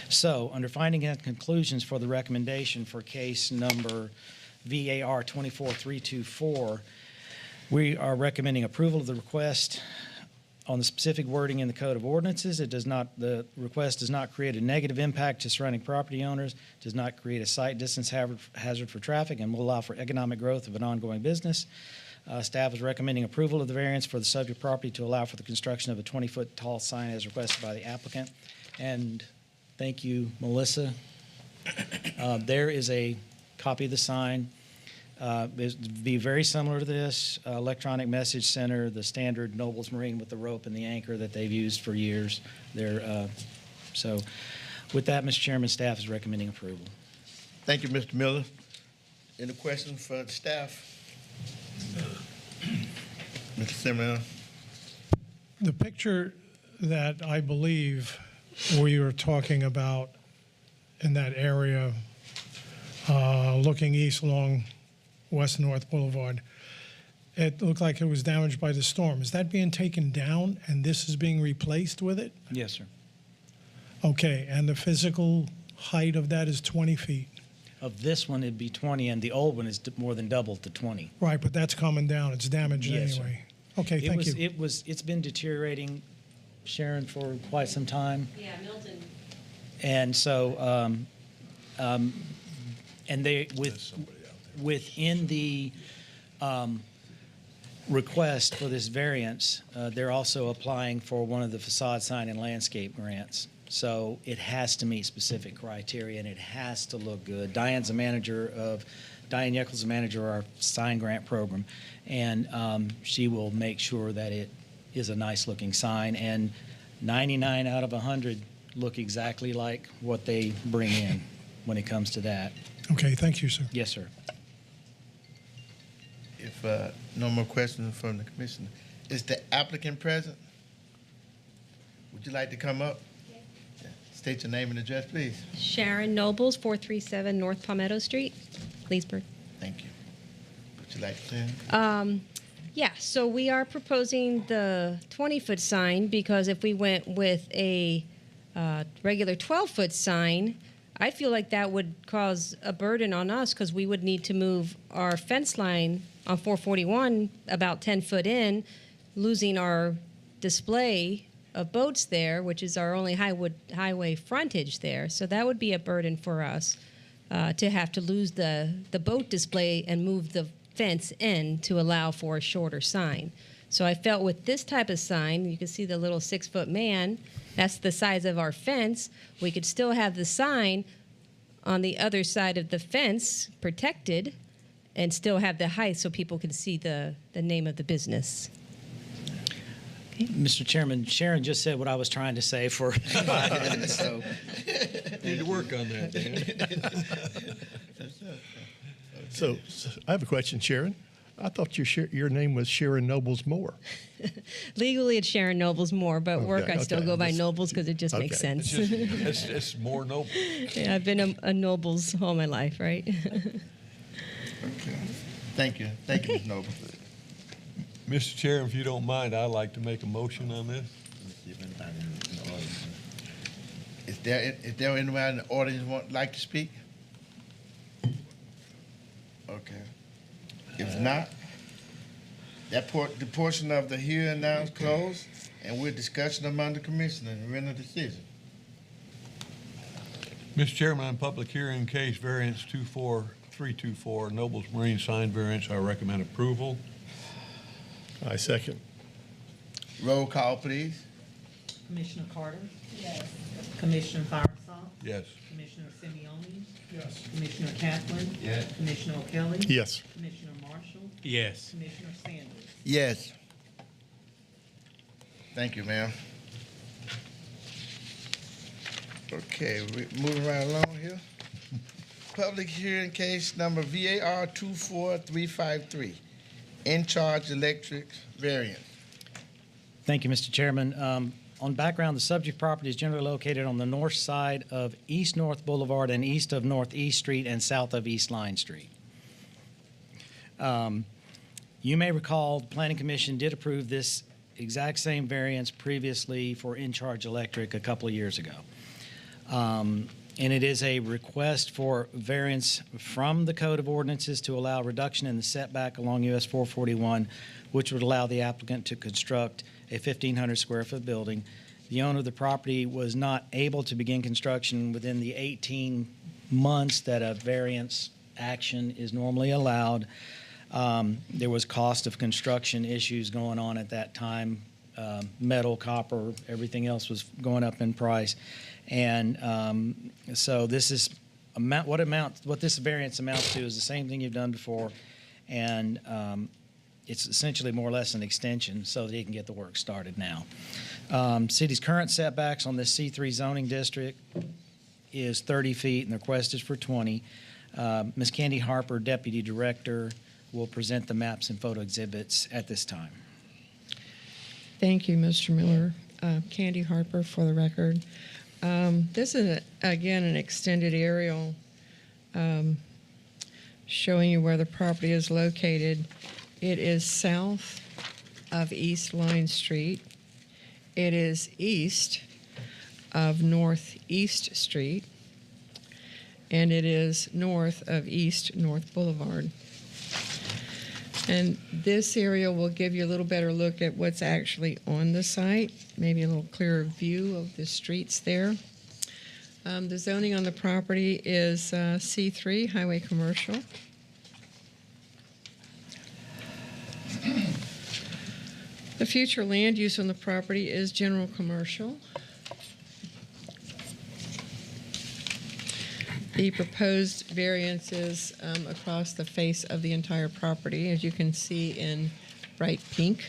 So, under finding and conclusions for the recommendation for case number VAR 24324, we are recommending approval of the request on the specific wording in the Code of Ordinances. The request does not create a negative impact to surrounding property owners, does not create a sight distance hazard for traffic, and will allow for economic growth of an ongoing business. Staff is recommending approval of the variance for the subject property to allow for the construction of a 20-foot tall sign as requested by the applicant. And thank you, Melissa. There is a copy of the sign. It'd be very similar to this electronic message center, the standard Nobles Marine with the rope and the anchor that they've used for years. So with that, Mr. Chairman, staff is recommending approval. Thank you, Mr. Miller. Any questions for the staff? Mr. Simmons. The picture that I believe we were talking about in that area, looking east along West North Boulevard, it looked like it was damaged by the storm. Is that being taken down and this is being replaced with it? Yes, sir. Okay, and the physical height of that is 20 feet? Of this one, it'd be 20, and the old one is more than double to 20. Right, but that's coming down. It's damaged Yes, sir. anyway. Okay, thank you. It's been deteriorating, Sharon, for quite some time. Yeah, Milton. And so, within the request for this variance, they're also applying for one of the facade sign and landscape grants. So it has to meet specific criteria, and it has to look good. Diane Yeckel's the manager of our sign grant program, and she will make sure that it is a nice-looking sign, and 99 out of 100 look exactly like what they bring in when it comes to that. Okay, thank you, sir. Yes, sir. If no more questions from the commission, is the applicant present? Would you like to come up? Yeah. State your name and address, please. Sharon Nobles, 437 North Palmetto Street, Leesburg. Thank you. Would you like to say? Yeah, so we are proposing the 20-foot sign because if we went with a regular 12-foot sign, I feel like that would cause a burden on us because we would need to move our fence line on 441 about 10 foot in, losing our display of boats there, which is our only highway frontage there. So that would be a burden for us to have to lose the boat display and move the fence in to allow for a shorter sign. So I felt with this type of sign, you can see the little 6-foot man, That's the size of our fence. We could still have the sign on the other side of the fence protected and still have the height so people can see the name of the business. Mr. Chairman, Sharon just said what I was trying to say for 5 minutes, so. Need to work on that, Dan. So I have a question, Sharon. I thought your name was Sharon Nobles Moore. Legally, it's Sharon Nobles Moore, but work I still go by Nobles because it just makes sense. It's more noble. Yeah, I've been a Nobles all my life, right? Okay. Thank you. Thank you, Ms. Noble. Mr. Chair, if you don't mind, I'd like to make a motion on this. Is there anyone in the audience like to speak? Okay. If not, the portion of the hearing now is closed, and we're discussing among the commissioners and render a decision. Mr. Chairman, on public hearing case variance 24324, Nobles Marine sign variance, I recommend approval. I second. Roll call, please. Commissioner Carter? Yes. Commissioner Firesaw? Yes. Commissioner Simeoni? Yes. Commissioner Kaplan? Yes. Commissioner O'Kelly? Yes. Commissioner Marshall? Yes. Commissioner Sanders? Yes. Thank you, ma'am. Okay, we're moving right along here. Public hearing case number VAR 24353, in charge electric variance. Thank you, Mr. Chairman. On background, the subject property is generally located on the north side of East North Boulevard and east of Northeast Street and south of East Line Street. You may recall the Planning Commission did approve this exact same variance previously for in-charge electric a couple of years ago. And it is a request for variance from the Code of Ordinances to allow reduction in the setback along US 441, which would allow the applicant to construct a 1,500 square foot building. The owner of the property was not able to begin construction within the 18 months that a variance action is normally allowed. There was cost of construction issues going on at that time. Metal, copper, everything else was going up in price. And so this is what this variance amounts to is the same thing you've done before. And it's essentially more or less an extension so that he can get the work started now. City's current setbacks on this C3 zoning district is 30 feet, and the request is for 20. Ms. Candy Harper, Deputy Director, will present the maps and photo exhibits at this time. Thank you, Mr. Miller. Candy Harper for the record. This is, again, an extended aerial showing you where the property is located. It is south of East Line Street. It is east of Northeast Street. And it is north of East North Boulevard. And this area will give you a little better look at what's actually on the site, maybe a little clearer view of the streets there. The zoning on the property is C3, Highway Commercial. The future land use on the property is general commercial. The proposed variances across the face of the entire property, as you can see in bright pink.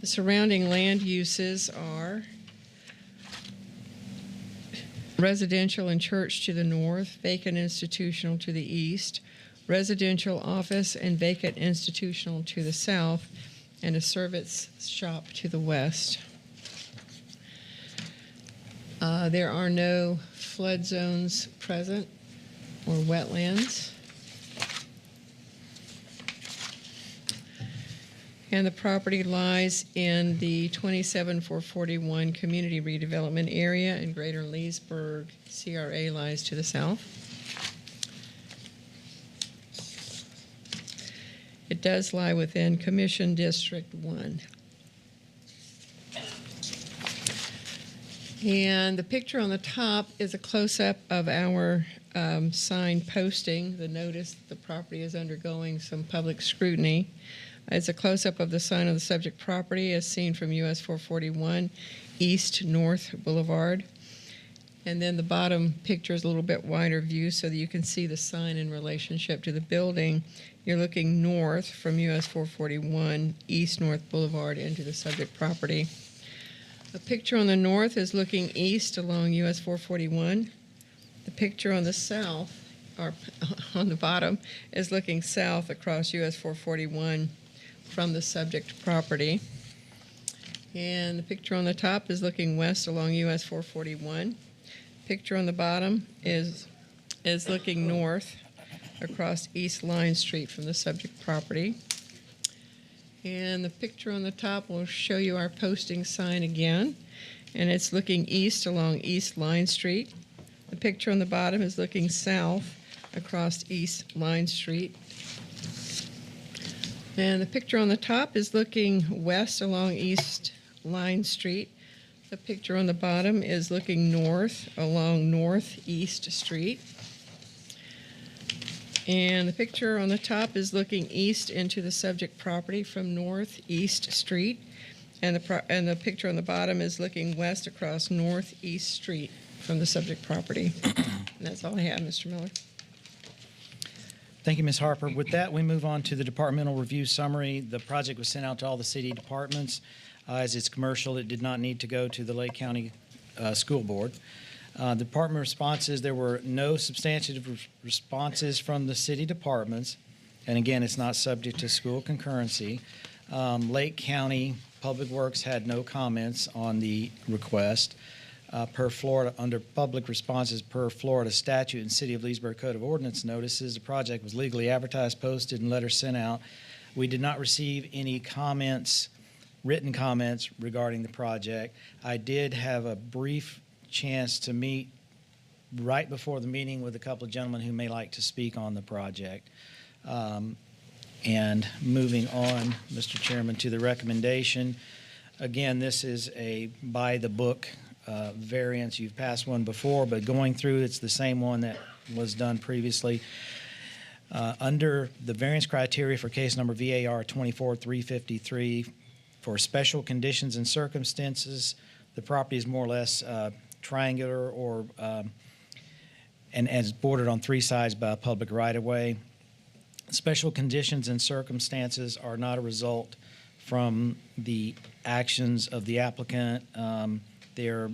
The surrounding land uses are residential and church to the north, vacant institutional to the east, residential office and vacant institutional to the south, and a service shop to the west. There are no flood zones present or wetlands. And the property lies in the 27441 community redevelopment area, and Greater Leesburg CRA lies to the south. It does lie within Commission District 1. And the picture on the top is a close-up of our sign posting, the notice that the property is undergoing some public scrutiny. It's a close-up of the sign of the subject property as seen from US 441. east-north boulevard. And then the bottom picture is a little bit wider view so that you can see the sign in relationship to the building. You're looking north from US 441, east-north boulevard into the subject property. The picture on the north is looking east along US 441. The picture on the south, or on the bottom, is looking south across US 441 from the subject property. And the picture on the top is looking west along US 441. Picture on the bottom is looking north across East Line Street from the subject property. And the picture on the top will show you our posting sign again, and it's looking east along East Line Street. The picture on the bottom is looking south across East Line Street. And the picture on the top is looking west along East Line Street. The picture on the bottom is looking north along Northeast Street. And the picture on the top is looking east into the subject property from Northeast Street. And the picture on the bottom is looking west across Northeast Street from the subject property. And that's all I have, Mr. Miller. Thank you, Ms. Harper. With that, we move on to the departmental review summary. The project was sent out to all the city departments. As it's commercial, it did not need to go to the Lake County School Board. The department responses, there were no substantive responses from the city departments. And again, it's not subject to school concurrency. Lake County Public Works had no comments on the request. Per Florida, under public responses per Florida statute and City of Leesburg Code of Ordinance notices, the project was legally advertised, posted, and letters sent out. We did not receive any comments, written comments regarding the project. I did have a brief chance to meet right before the meeting with a couple of gentlemen who may like to speak on the project. And moving on, Mr. Chairman, to the recommendation. Again, this is a by-the-book variance. You've passed one before, but going through, it's the same one that was done previously. Under the variance criteria for case number VAR 24353, for special conditions and circumstances, the property is more or less triangular or and is bordered on three sides by a public right-of-way. Special conditions and circumstances are not a result from the actions of the applicant. They're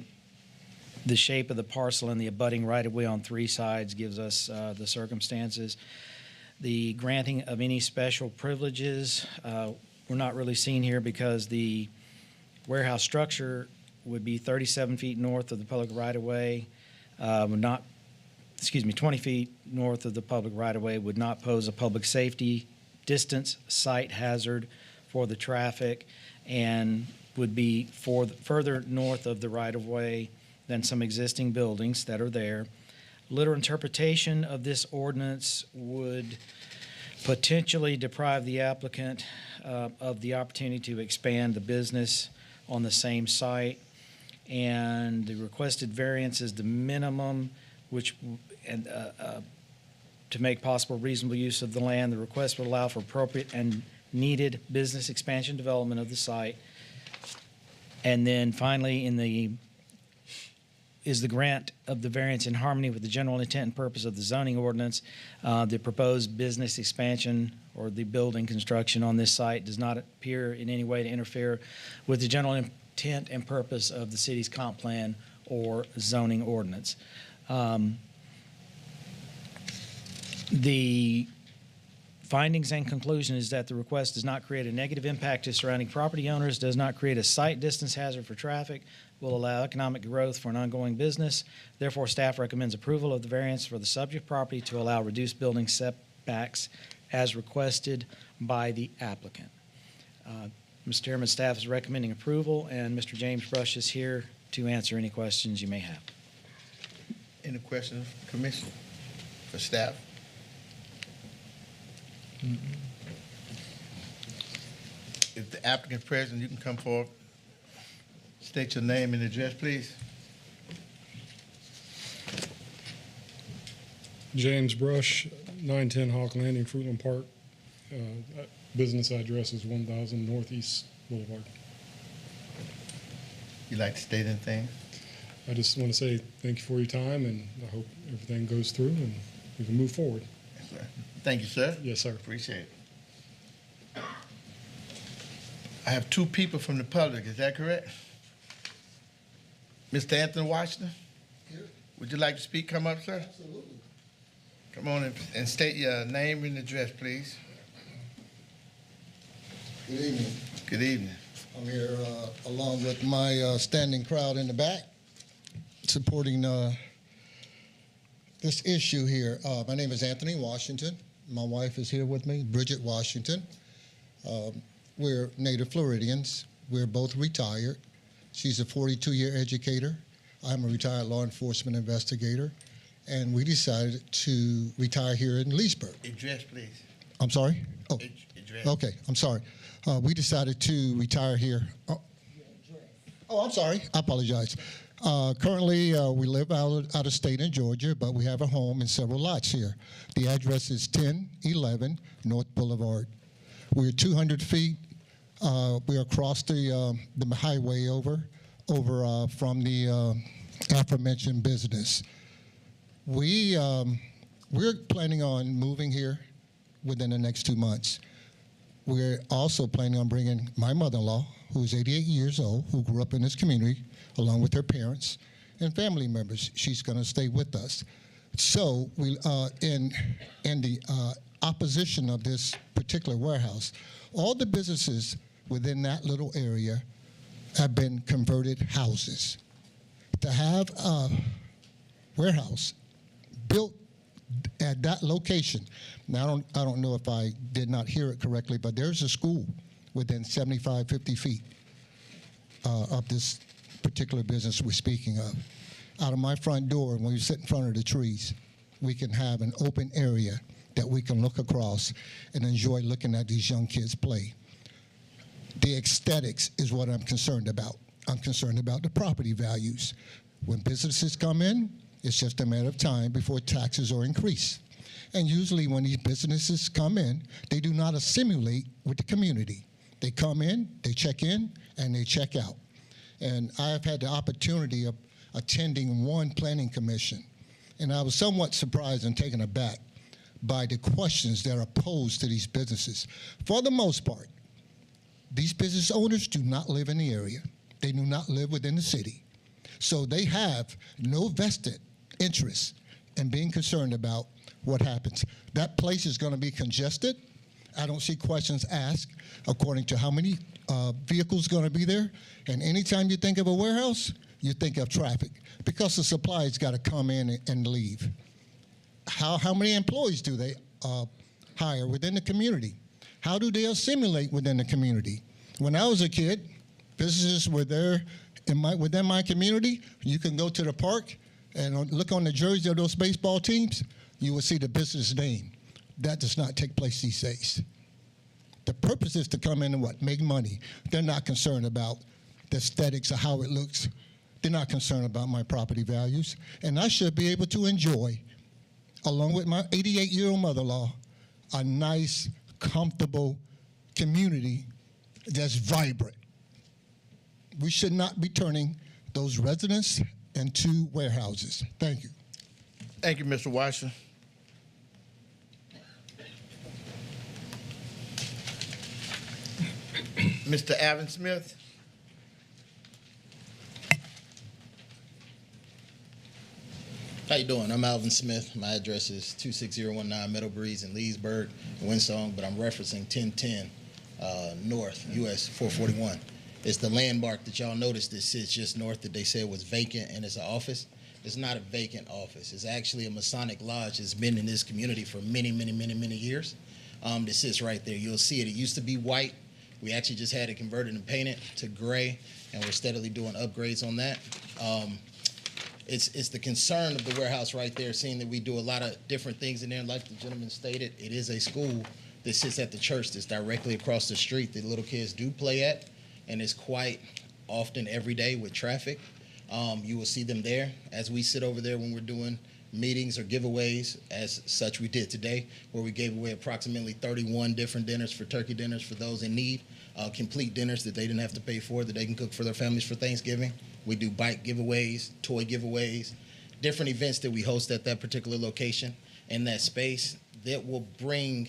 the shape of the parcel and the abutting right-of-way on three sides gives us the circumstances. The granting of any special privileges we're not really seen here because the warehouse structure would be 37 feet north of the public right-of-way, 20 feet north of the public right-of-way, would not pose a public safety, distance, sight hazard for the traffic, and would be further north of the right-of-way than some existing buildings that are there. Literal interpretation of this ordinance would potentially deprive the applicant of the opportunity to expand the business on the same site. And the requested variance is the minimum, which to make possible reasonable use of the land. The request would allow for appropriate and needed business expansion development of the site. And then finally, is the grant of the variance in harmony with the general intent and purpose of the zoning ordinance. The proposed business expansion or the building construction on this site does not appear in any way to interfere with the general intent and purpose of the city's comp plan or zoning ordinance. The findings and conclusion is that the request does not create a negative impact to surrounding property owners, does not create a sight distance hazard for traffic, will allow economic growth for an ongoing business. Therefore, staff recommends approval of the variance for the subject property to allow reduced building setbacks as requested by the applicant. Mr. Chairman, staff is recommending approval, and Mr. James Brush is here to answer any questions you may have. Any questions, Commissioner, for staff? If the applicant present, you can come forward. State your name and address, please. James Brush, 910 Hawk Landing, Fruitland Park. Business address is 1000 Northeast Boulevard. You like to state anything? I just want to say thank you for your time, and I hope everything goes through and we can move forward. Yes, sir. Thank you, sir. Yes, sir. Appreciate it. I have two people from the public. Is that correct? Mr. Anthony Washington? Here. Would you like to speak? Come up, sir. Absolutely. Come on and state your name and address, please. Good evening. Good evening. I'm here along with my standing crowd in the back, supporting this issue here. My name is Anthony Washington. My wife is here with me, Bridget Washington. We're native Floridians. We're both retired. She's a 42-year educator. I'm a retired law enforcement investigator. And we decided to retire here in Leesburg. Address, please. I'm sorry? Oh, Address. okay. I'm sorry. We decided to retire here. Oh, I'm sorry. I apologize. Currently, we live out of state in Georgia, but we have a home and several lots here. The address is 1011 North Boulevard. We're 200 feet. We're across the highway over from the aforementioned business. We're planning on moving here within the next 2 months. We're also planning on bringing my mother-in-law, who's 88 years old, who grew up in this community, along with her parents and family members. She's going to stay with us. So we, in the opposition of this particular warehouse, all the businesses within that little area have been converted houses. To have a warehouse built at that location. Now, I don't know if I did not hear it correctly, but there's a school within 75, 50 feet of this particular business we're speaking of. Out of my front door, when we sit in front of the trees, we can have an open area that we can look across and enjoy looking at these young kids play. The aesthetics is what I'm concerned about. I'm concerned about the property values. When businesses come in, it's just a matter of time before taxes are increased. And usually when these businesses come in, they do not assimilate with the community. They come in, they check in, and they check out. And I've had the opportunity of attending one planning commission, and I was somewhat surprised and taken aback by the questions that are posed to these businesses. For the most part, these business owners do not live in the area. They do not live within the city. So they have no vested interest in being concerned about what happens. That place is going to be congested. I don't see questions asked according to how many vehicles going to be there. And anytime you think of a warehouse, you think of traffic because the supply's got to come in and leave. How many employees do they hire within the community? How do they assimilate within the community? When I was a kid, businesses were there within my community. You can go to the park and look on the jersey of those baseball teams, you will see the business name. That does not take place these days. The purpose is to come in and what? Make money. They're not concerned about the aesthetics of how it looks. They're not concerned about my property values. And I should be able to enjoy, along with my 88-year-old mother-in-law, a nice, comfortable community that's vibrant. We should not be turning those residents into warehouses. Thank you. Thank you, Mr. Washington. Mr. Alvin Smith. How you doing? I'm Alvin Smith. My address is 26019 Meadow Breeze in Leesburg, Windsong, but I'm referencing 1010 North, US 441. It's the landmark that y'all noticed that sits just north that they said was vacant and it's an office. It's not a vacant office. It's actually a Masonic lodge that's been in this community for many, many, many, many years. That sits right there. You'll see it. It used to be white. We actually just had it converted and painted to gray, and we're steadily doing upgrades on that. It's the concern of the warehouse right there, seeing that we do a lot of different things in there. Like the gentleman stated, it is a school that sits at the church that's directly across the street that little kids do play at, and it's quite often every day with traffic. You will see them there as we sit over there when we're doing meetings or giveaways, as such we did today, where we gave away approximately 31 different dinners for turkey dinners for those in need. complete dinners that they didn't have to pay for, that they can cook for their families for Thanksgiving. We do bike giveaways, toy giveaways, different events that we host at that particular location and that space that will bring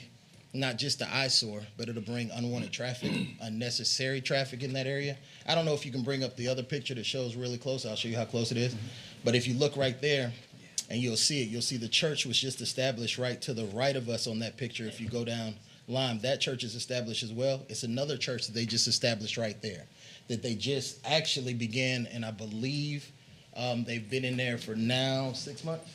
not just the eyesore, but it'll bring unwanted traffic, unnecessary traffic in that area. I don't know if you can bring up the other picture that shows really close. I'll show you how close it is. But if you look right there, and you'll see it, you'll see the church was just established right to the right of us on that picture. If you go down Lime, that church is established as well. It's another church that they just established right there, that they just actually began, and I believe they've been in there for now 6 months?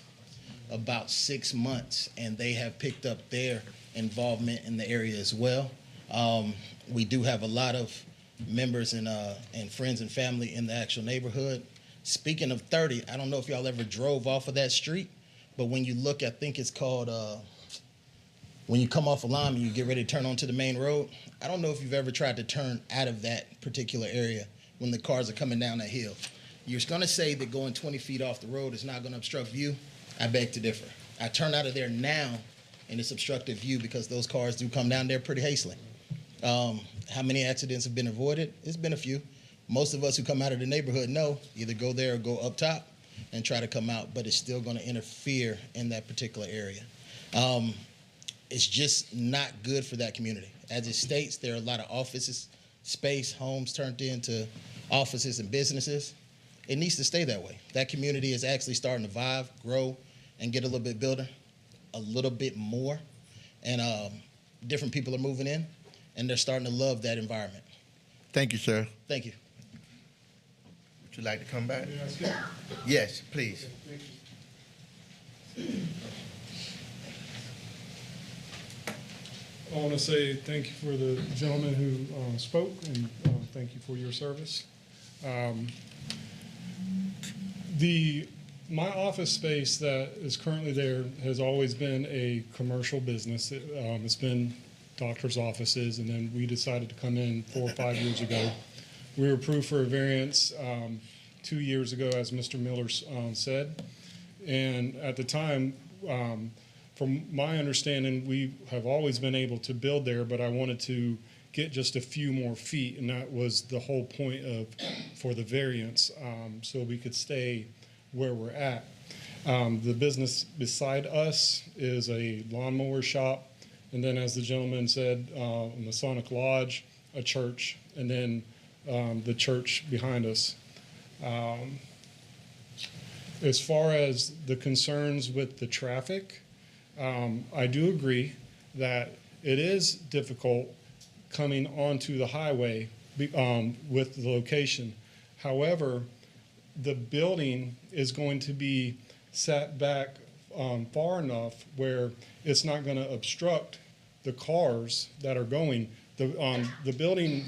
About 6 months, and they have picked up their involvement in the area as well. We do have a lot of members and friends and family in the actual neighborhood. Speaking of 30, I don't know if y'all ever drove off of that street, but when you look, I think it's called, when you come off of Lime and you get ready to turn onto the main road, I don't know if you've ever tried to turn out of that particular area when the cars are coming down that hill. You're gonna say that going 20 feet off the road is not gonna obstruct view. I beg to differ. I turn out of there now and it's obstructive view because those cars do come down there pretty hastily. How many accidents have been avoided? It's been a few. Most of us who come out of the neighborhood know either go there or go up top and try to come out, but it's still going to interfere in that particular area. It's just not good for that community. As it states, there are a lot of offices, space, homes turned into offices and businesses. It needs to stay that way. That community is actually starting to vibe, grow, and get a little bit builder, a little bit more. And different people are moving in, and they're starting to love that environment. Thank you, sir. Thank you. Would you like to come back? Yes, please. I want to say thank you for the gentleman who spoke, and thank you for your service. My office space that is currently there has always been a commercial business. It's been doctor's offices, and then we decided to come in 4 or 5 years ago. We were approved for a variance 2 years ago, as Mr. Miller said, and at the time, from my understanding, we have always been able to build there, but I wanted to get just a few more feet, and that was the whole point for the variance, so we could stay where we're at. The business beside us is a lawnmower shop, and then, as the gentleman said, a Masonic Lodge, a church, and then the church behind us. As far as the concerns with the traffic, I do agree that it is difficult coming onto the highway with the location. However, the building is going to be set back far enough where it's not going to obstruct the cars that are going. The building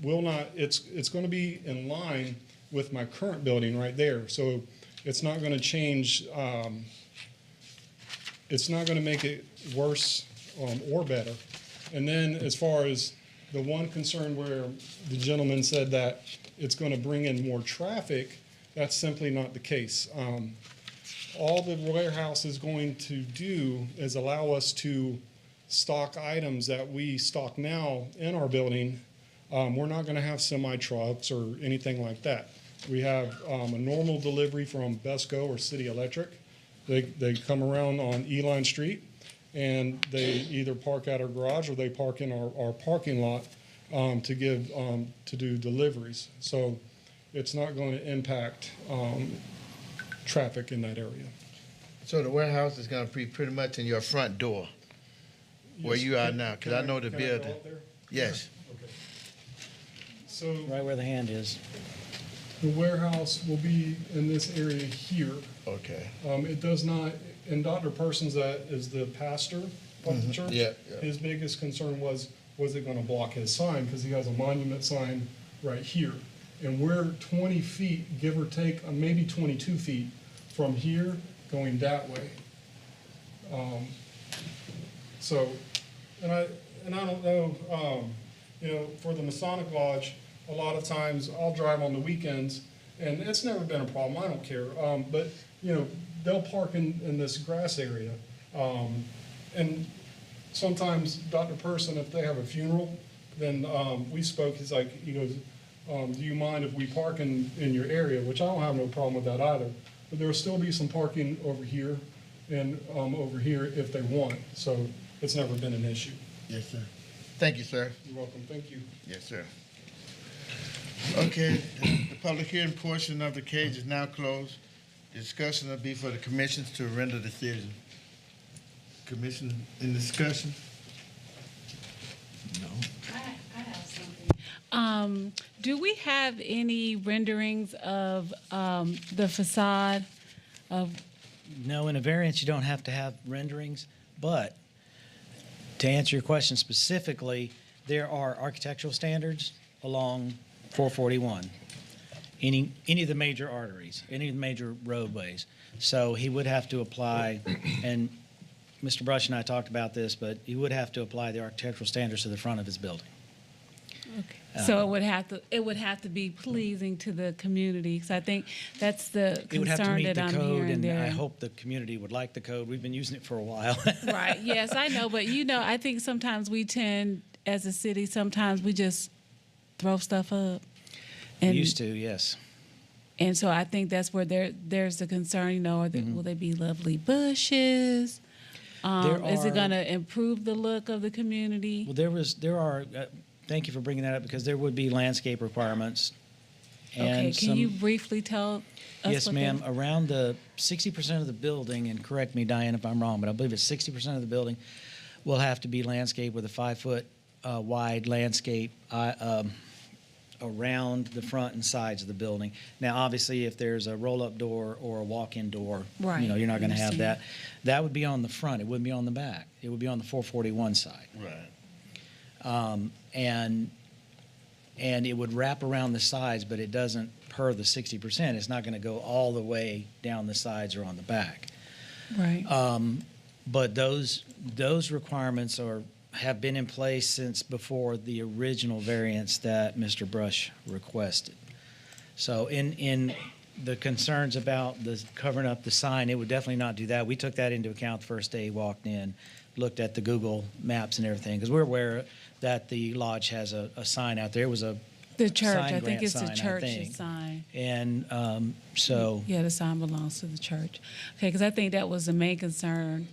will not, it's going to be in line with my current building right there. So it's not going to change, it's not going to make it worse or better. And then as far as the one concern where the gentleman said that it's going to bring in more traffic, that's simply not the case. All the warehouse is going to do is allow us to stock items that we stock now in our building. We're not going to have semi-trucks or anything like that. We have a normal delivery from Besco or City Electric. They come around on Eline Street, and they either park at our garage or they park in our parking lot to do deliveries. So it's not going to impact traffic in that area. So the warehouse is going to be pretty much in your front door, where you are now, because I know the building. Yes. Okay. So Right where the hand is. the warehouse will be in this area here. Okay. It does not, and Dr. Persons, that is the pastor of the church. Yeah. His biggest concern was it going to block his sign? Because he has a monument sign right here. And we're 20 feet, give or take, maybe 22 feet from here going that way. And I don't know, for the Masonic Lodge, a lot of times I'll drive on the weekends, and it's never been a problem. I don't care. But they'll park in this grass area, and sometimes Dr. Person, if they have a funeral, then we spoke, he goes, do you mind if we park in your area? Which I don't have no problem with that either. But there'll still be some parking over here and over here if they want. So it's never been an issue. Yes, sir. Thank you, sir. You're welcome. Thank you. Yes, sir. Okay, the public hearing portion of the case is now closed. Discussion will be for the commissions to render decision. Commission in discussion? I have something. Do we have any renderings of the facade of? No, in a variance, you don't have to have renderings, but to answer your question specifically, there are architectural standards along 441, any of the major arteries, any of the major roadways. So he would have to apply, and Mr. Brush and I talked about this, but he would have to apply the architectural standards to the front of his building. Okay. So it would have to be pleasing to the community, because I think that's the It would have to concern meet that the I'm code, hearing and there. I hope the community would like the code. We've been using it for a while. Right. Yes, I know, but I think sometimes we tend, as a city, sometimes we just throw stuff up. And, Used to, yes. And so I think that's where there's the concern. Will they be lovely bushes? Is it going to improve the look of the community? Well, thank you for bringing that up, because there would be landscape requirements. Okay, can you briefly tell us? Yes, ma'am. Around the 60% of the building, and correct me, Diane, if I'm wrong, but I believe it's 60% of the building will have to be landscaped with a 5-foot wide landscape around the front and sides of the building. Now, obviously, if there's a roll-up door or a walk-in door, Right, you're not going to have understand. that. That would be on the front. It wouldn't be on the back. It would be on the 441 side. Right. And it would wrap around the sides, but it doesn't, per the 60%, it's not going to go all the way down the sides or on the back. Right. But those requirements have been in place since before the original variance that Mr. Brush requested. So in the concerns about the covering up the sign, it would definitely not do that. We took that into account the first day he walked in, looked at the Google Maps and everything, because we're aware that the lodge has a sign out there. It was the church. sign I think grant it's the sign, I church's think. sign. And so. Yeah, the sign belongs to the church. Okay, because I think that was the main concern.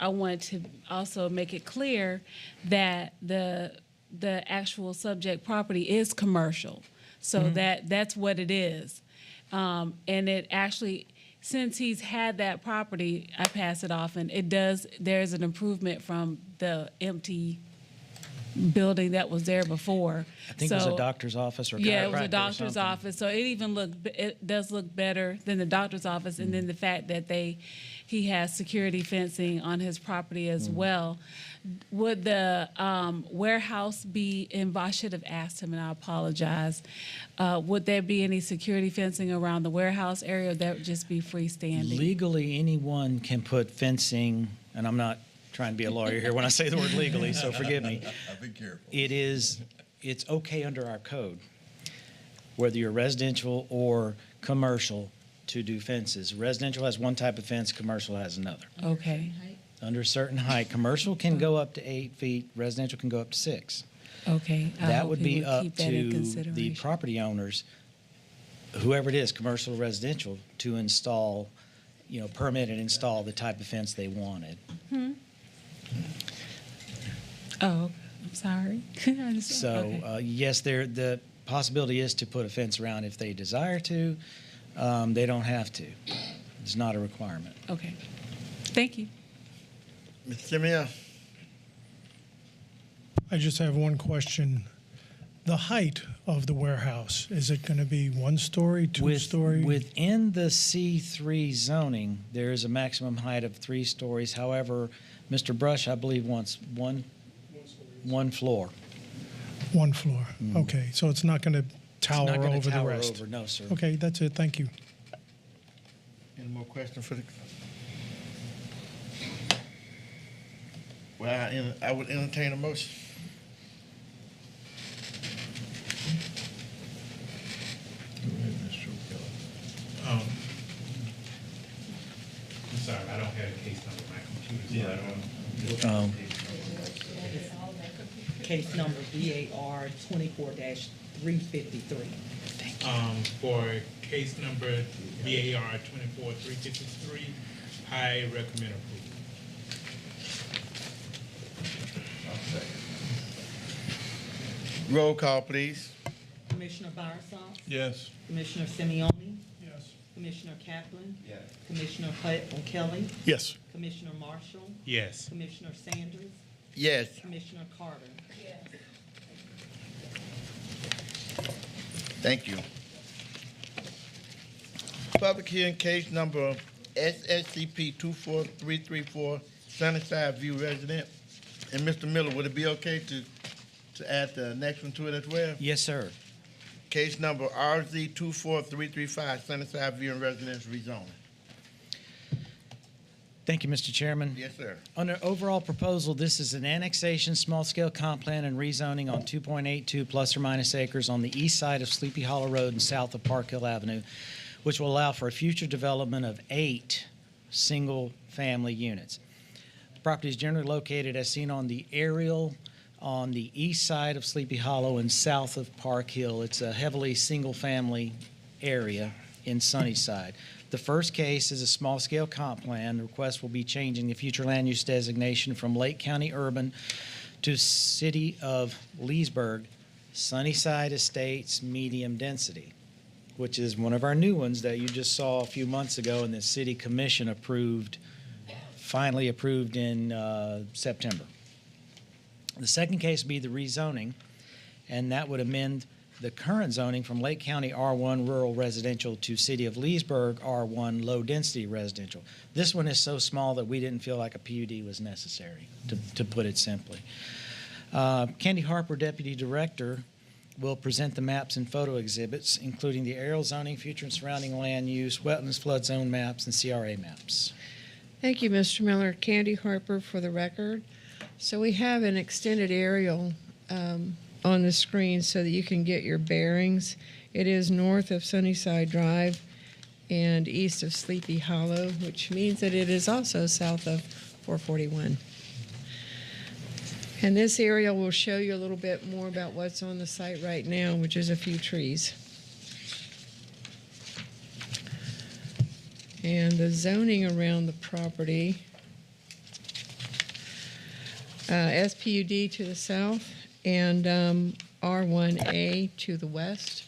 I wanted to also make it clear that the actual subject property is commercial, so that's what it is. And it actually, since he's had that property, I pass it off, and there's an improvement from the empty building that was there before. I think it was a doctor's office or chiropractor. Yeah, it was a or doctor's something. office. So it does look better than the doctor's office, and then the fact that he has security fencing on his property as well. Would the warehouse be? And I should have asked him, and I apologize. Would there be any security fencing around the warehouse area, or that would just be freestanding? Legally, anyone can put fencing, and I'm not trying to be a lawyer here when I say the word legally, so forgive me. Be careful. It's okay under our code, whether you're residential or commercial, to do fences. Residential has one type of fence, commercial has another. Okay. Under a certain height, commercial can go up to 8 feet, residential can go up to 6. Okay. I That hope would he be would up keep that in to the consideration. property owners, whoever it is, commercial or residential, to install, permit and install the type of fence they wanted. Oh, I'm sorry. Okay. Yes, the possibility is to put a fence around if they desire to. They don't have to. It's not a requirement. Okay. Thank you. Mr. Jamil? I just have one question. The height of the warehouse, is it going to be 1 story, 2 story? Within the C3 zoning, there is a maximum height of 3 stories. However, Mr. Brush, I believe, wants one floor. 1 floor. Okay, so it's not going to tower It's not gonna over tower the rest? over, no, sir. Okay, that's it. Thank you. Any more questions for the? Well, I would entertain a motion. Go ahead, Mr. O'Kelly. sorry, I don't have a case number on my computer. So I don't. Case number BAR 24-353. For case number BAR 24-353, I recommend approval. Roll call, please. Commissioner Barsal? Yes. Commissioner Simeoni? Yes. Commissioner Kaplan? Yes. Commissioner Kelly? Yes. Commissioner Marshall? Yes. Commissioner Sanders? Yes. Commissioner Carter? Thank you. Public hearing case number SSCP 24334, Sunnyside View resident. And Mr. Miller, would it be okay to add the next one to it as well? Yes, sir. Case number RZ 24335, Sunnyside View and Residence rezoning. Thank you, Mr. Chairman. Yes, sir. Under overall proposal, this is an annexation, small-scale comp plan, and rezoning on 2.82 plus or minus acres on the east side of Sleepy Hollow Road and south of Park Hill Avenue, which will allow for a future development of 8 single-family units. The property is generally located, as seen on the aerial, on the east side of Sleepy Hollow and south of Park Hill. It's a heavily single-family area in Sunnyside. The first case is a small-scale comp plan. The request will be changing the future land use designation from Lake County Urban to City of Leesburg, Sunnyside Estates Medium Density, which is one of our new ones that you just saw a few months ago and the City Commission finally approved in September. The second case would be the rezoning, and that would amend the current zoning from Lake County R1 Rural Residential to City of Leesburg R1 Low Density Residential. This one is so small that we didn't feel like a PUD was necessary, to put it simply. Candy Harper, Deputy Director, will present the maps and photo exhibits, including the aerial zoning, future and surrounding land use, wetlands, flood zone maps, and CRA maps. Thank you, Mr. Miller. Candy Harper for the record. So we have an extended aerial on the screen so that you can get your bearings. It is north of Sunnyside Drive and east of Sleepy Hollow, which means that it is also south of 441. And this aerial will show you a little bit more about what's on the site right now, which is a few trees. And the zoning around the property, SPUD to the south and R1A to the west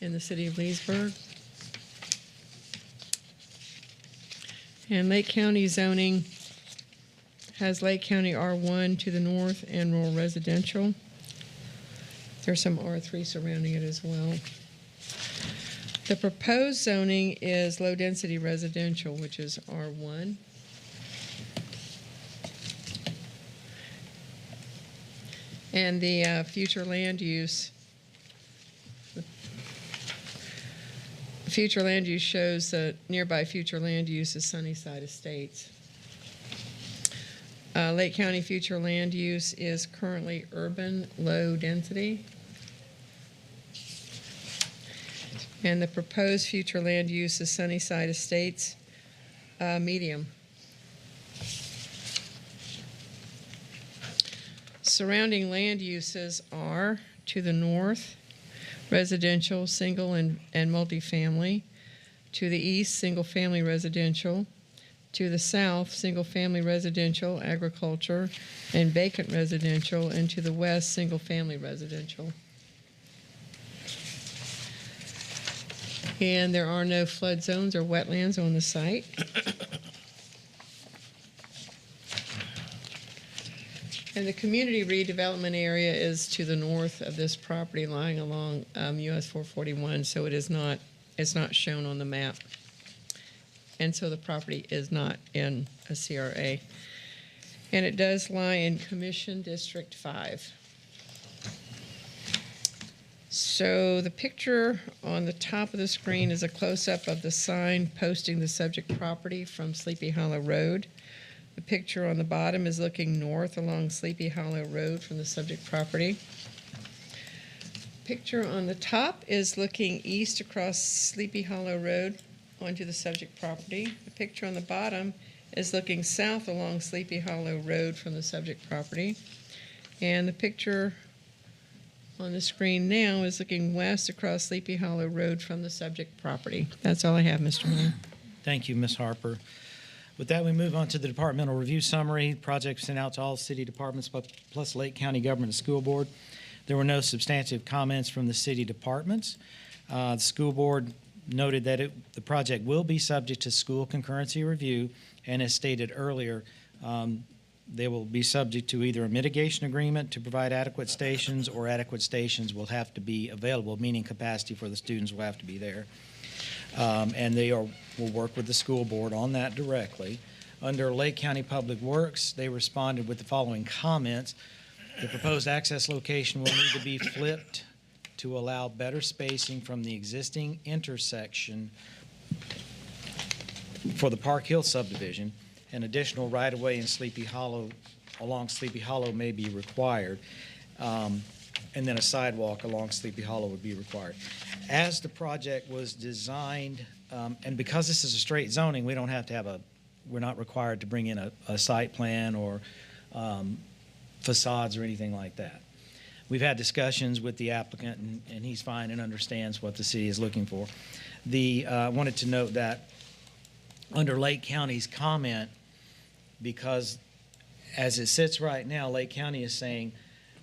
in the city of Leesburg. And Lake County zoning has Lake County R1 to the north and rural residential. There's some R3 surrounding it as well. The proposed zoning is low density residential, which is R1. And the future land use shows that nearby future land use is Sunnyside Estates. Lake County future land use is currently urban low density. And the proposed future land use is Sunnyside Estates medium. Surrounding land uses are to the north, residential, single and multifamily. To the east, single-family residential. To the south, single-family residential, agriculture, and vacant residential. And to the west, single-family residential. And there are no flood zones or wetlands on the site. And the community redevelopment area is to the north of this property, lying along US 441, so it's not shown on the map. And so the property is not in a CRA. And it does lie in Commission District 5. So the picture on the top of the screen is a close-up of the sign posting the subject property from Sleepy Hollow Road. The picture on the bottom is looking north along Sleepy Hollow Road from the subject property. Picture on the top is looking east across Sleepy Hollow Road onto the subject property. The picture on the bottom is looking south along Sleepy Hollow Road from the subject property. And the picture on the screen now is looking west across Sleepy Hollow Road from the subject property. That's all I have, Mr. Mayor. Thank you, Ms. Harper. With that, we move on to the departmental review summary. Project sent out to all city departments plus Lake County Government and School Board. There were no substantive comments from the city departments. The school board noted that the project will be subject to school concurrency review, and as stated earlier, they will be subject to either a mitigation agreement to provide adequate stations, or adequate stations will have to be available, meaning capacity for the students will have to be there. And they will work with the school board on that directly. Under Lake County Public Works, they responded with the following comments. The proposed access location will need to be flipped to allow better spacing from the existing intersection for the Park Hill subdivision. An additional right-of-way in Sleepy Hollow, along Sleepy Hollow may be required. And then a sidewalk along Sleepy Hollow would be required. As the project was designed, and because this is a straight zoning, we don't have to have we're not required to bring in a site plan or facades or anything like that. We've had discussions with the applicant, and he's fine and understands what the city is looking for. I wanted to note that under Lake County's comment, because as it sits right now, Lake County is saying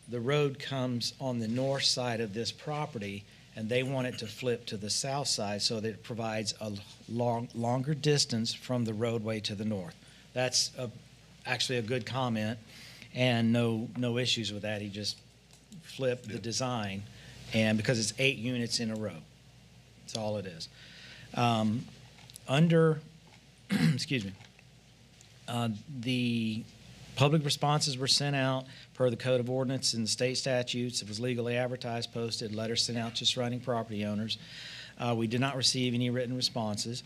the road comes on the north side of this property, and they want it to flip to the south side so that it provides a longer distance from the roadway to the north. That's actually a good comment, and no issues with that. He just flipped the design, and because it's 8 units in a row. That's all it is. Excuse me, the public responses were sent out per the Code of Ordinance and the state statutes. It was legally advertised, posted, letters sent out to surrounding property owners. We did not receive any written responses.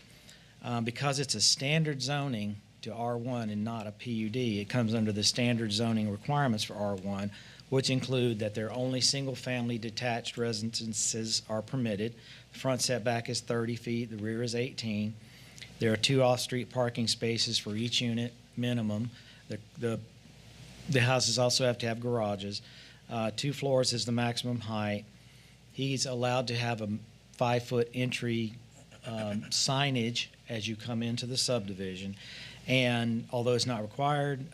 Because it's a standard zoning to R1 and not a PUD, it comes under the standard zoning requirements for R1, which include that there are only single-family detached residences are permitted. The front setback is 30 feet, the rear is 18. There are 2 off-street parking spaces for each unit minimum. The houses also have to have garages. 2 floors is the maximum height. He's allowed to have a 5-foot entry signage as you come into the subdivision. And although it's not required,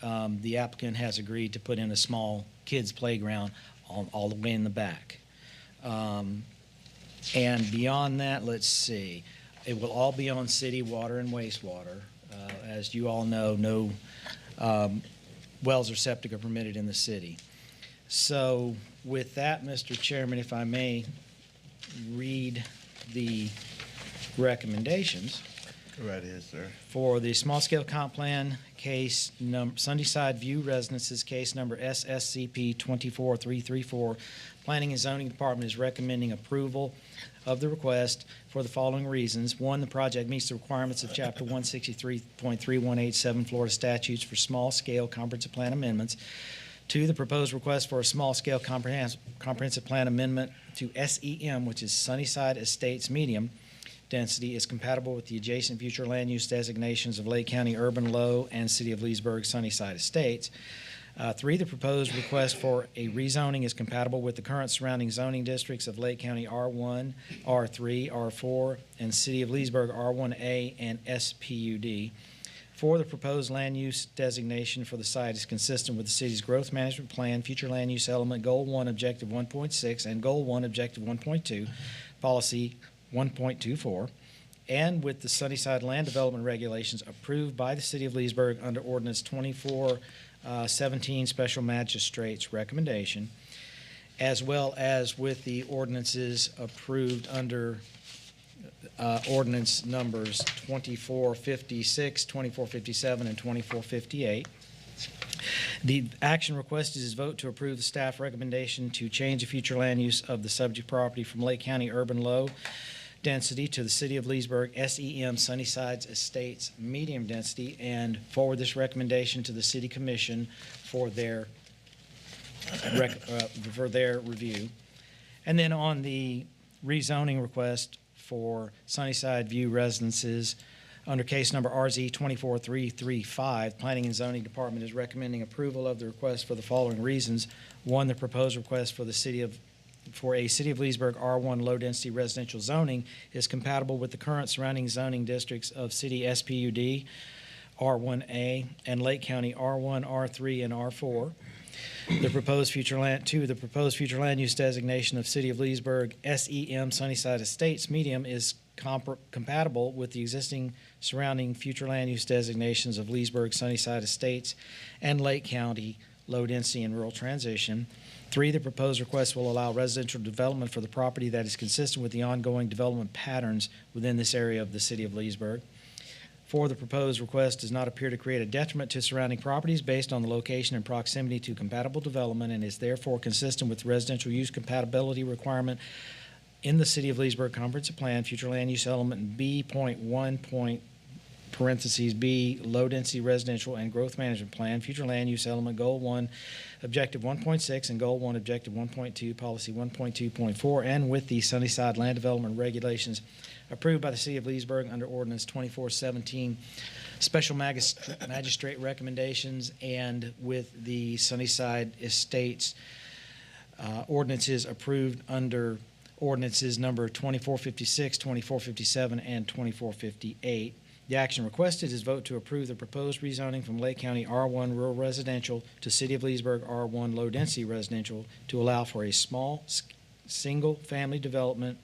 the applicant has agreed to put in a small kids' playground all the way in the back. And beyond that, let's see. It will all be on city water and wastewater. As you all know, no wells or septic are permitted in the city. So with that, Mr. Chairman, if I may read the recommendations. Go right ahead, sir. For the small-scale comp plan case Sunnyside View Residences, case number SSCP 24334, Planning and Zoning Department is recommending approval of the request for the following reasons. 1, the project meets the requirements of Chapter 163.3187 Florida statutes for small-scale comprehensive plan amendments. 2, the proposed request for a small-scale comprehensive plan amendment to SEM, which is Sunnyside Estates Medium Density, is compatible with the adjacent future land use designations of Lake County Urban Low and City of Leesburg Sunnyside Estates. 3, the proposed request for a rezoning is compatible with the current surrounding zoning districts of Lake County R1, R3, R4, and City of Leesburg R1A and SPUD. 4, the proposed land use designation for the site is consistent with the city's growth management plan, future land use element, Goal 1, Objective 1.6, and Goal 1, Objective 1.2, Policy 1.24, and with the Sunnyside Land Development Regulations approved by the City of Leesburg under Ordinance 2417 Special Magistrate's recommendation, as well as with the ordinances approved under ordinance numbers 2456, 2457, and 2458. The action requested is vote to approve the staff recommendation to change the future land use of the subject property from Lake County Urban Low Density to the City of Leesburg SEM Sunnyside Estates Medium Density, and forward this recommendation to the City Commission for their review. And then on the rezoning request for Sunnyside View Residences, Under case number RZ 24335, Planning and Zoning Department is recommending approval of the request for the following reasons. One, the proposed request for a City of Leesburg R1 low-density residential zoning is compatible with the current surrounding zoning districts of City SPUD, R1A, and Lake County R1, R3, and R4. The proposed future land use designation of City of Leesburg SEM Sunnyside Estates medium is compatible with the existing surrounding future land use designations of Leesburg Sunnyside Estates and Lake County low density and rural transition. 3, the proposed request will allow residential development for the property that is consistent with the ongoing development patterns within this area of the City of Leesburg. 4, the proposed request does not appear to create a detriment to surrounding properties based on the location and proximity to compatible development and is therefore consistent with residential use compatibility requirement in the City of Leesburg Comprehensive Plan, Future Land Use Element B.1. Parentheses B, Low Density Residential and Growth Management Plan, Future Land Use Element Goal 1, Objective 1.6, and Goal 1, Objective 1.2, Policy 1.2.4, and with the Sunnyside Land Development Regulations approved by the City of Leesburg under Ordinance 2417, Special Magistrate Recommendations, and with the Sunnyside Estates ordinances approved under ordinances number 2456, 2457, and 2458. The action requested is vote to approve the proposed rezoning from Lake County R1 Rural Residential to City of Leesburg R1 Low Density Residential to allow for a small single-family development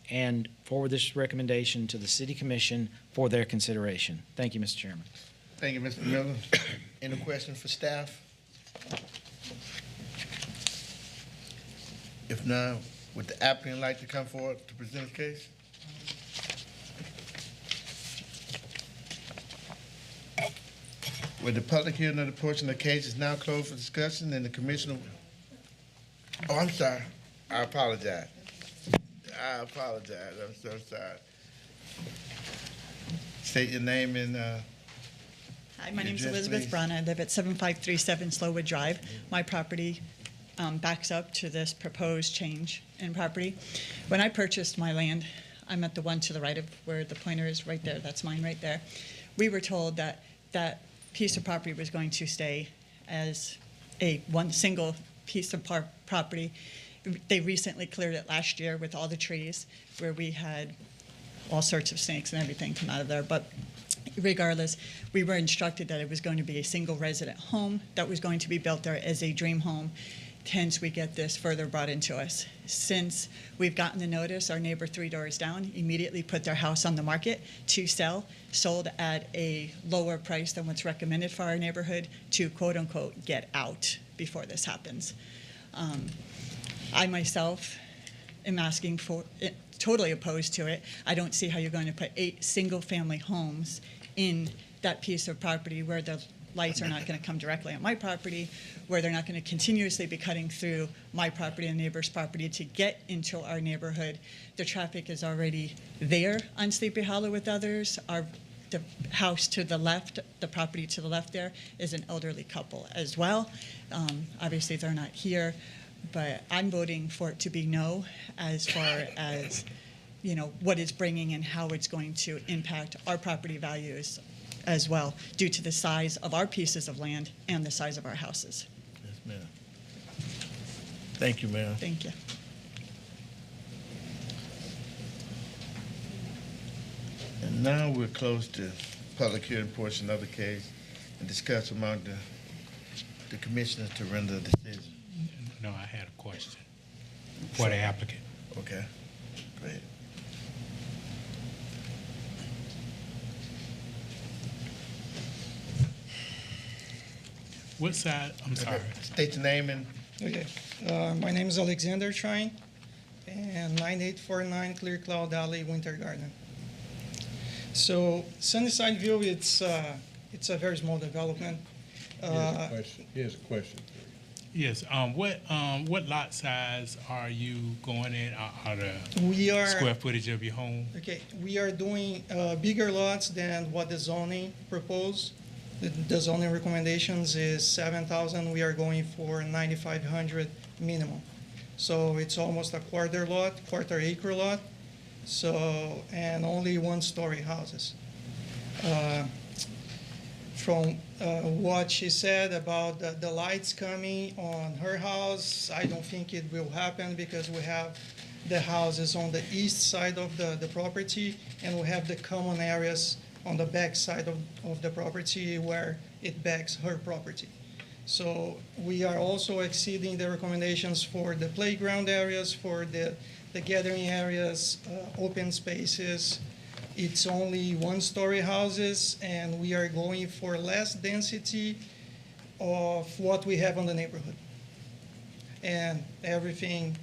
and forward this recommendation to the City Commission for their consideration. Thank you, Mr. Chairman. Thank you, Mr. Miller. Any questions for staff? If not, would the applicant like to come forward to present the case? With the public hearing of the portion of the case is now closed for discussion, and the commissioner. Oh, I'm sorry. I apologize. I'm so sorry. State your name and. Hi, my name is address, Elizabeth please. Brunn. I live at 7537 Slowwood Drive. My property backs up to this proposed change in property. When I purchased my land, I'm at the one to the right of where the pointer is right there. That's mine right there. We were told that that piece of property was going to stay as one single piece of property. They recently cleared it last year with all the trees where we had all sorts of snakes and everything come out of there. But regardless, we were instructed that it was going to be a single resident home that was going to be built there as a dream home. Hence, we get this further brought into us. Since we've gotten the notice, our neighbor 3 doors down immediately put their house on the market to sell, sold at a lower price than what's recommended for our neighborhood to quote unquote get out before this happens. I myself am asking for it, totally opposed to it. I don't see how you're going to put 8 single-family homes in that piece of property where the lights are not going to come directly on my property, where they're not going to continuously be cutting through my property and neighbor's property to get into our neighborhood. The traffic is already there on Sleepy Hollow with others. The house to the left, the property to the left there, is an elderly couple as well. Obviously, they're not here, but I'm voting for it to be no as far as, you know, what it's bringing and how it's going to impact our property values as well, due to the size of our pieces of land and the size of our houses. Yes, ma'am. Thank you, ma'am. Thank you. And now we'll close the public hearing portion of the case and discuss among the commissioners to render a decision. No, I had a question for the applicant. Okay, great. What side? I'm sorry. State your name and. Okay. My name is Alexander Shrine, and 9849 Clear Cloud Alley, Winter Garden. So Sunnyside View, it's a very small development. He has a question. Yes. What lot size are you going in? Are the We are square footage of your home? Okay. We are doing bigger lots than what the zoning proposed. The zoning recommendations is 7,000. We are going for 9,500 minimum. So it's almost a quarter acre lot. So, and only 1-story houses. From what she said about the lights coming on her house, I don't think it will happen because we have the houses on the east side of the property, and we have the common areas on the back side of the property where it backs her property. So we are also exceeding the recommendations for the playground areas, for the gathering areas, open spaces. It's only one-story houses, and we are going for less density of what we have on the neighborhood. And everything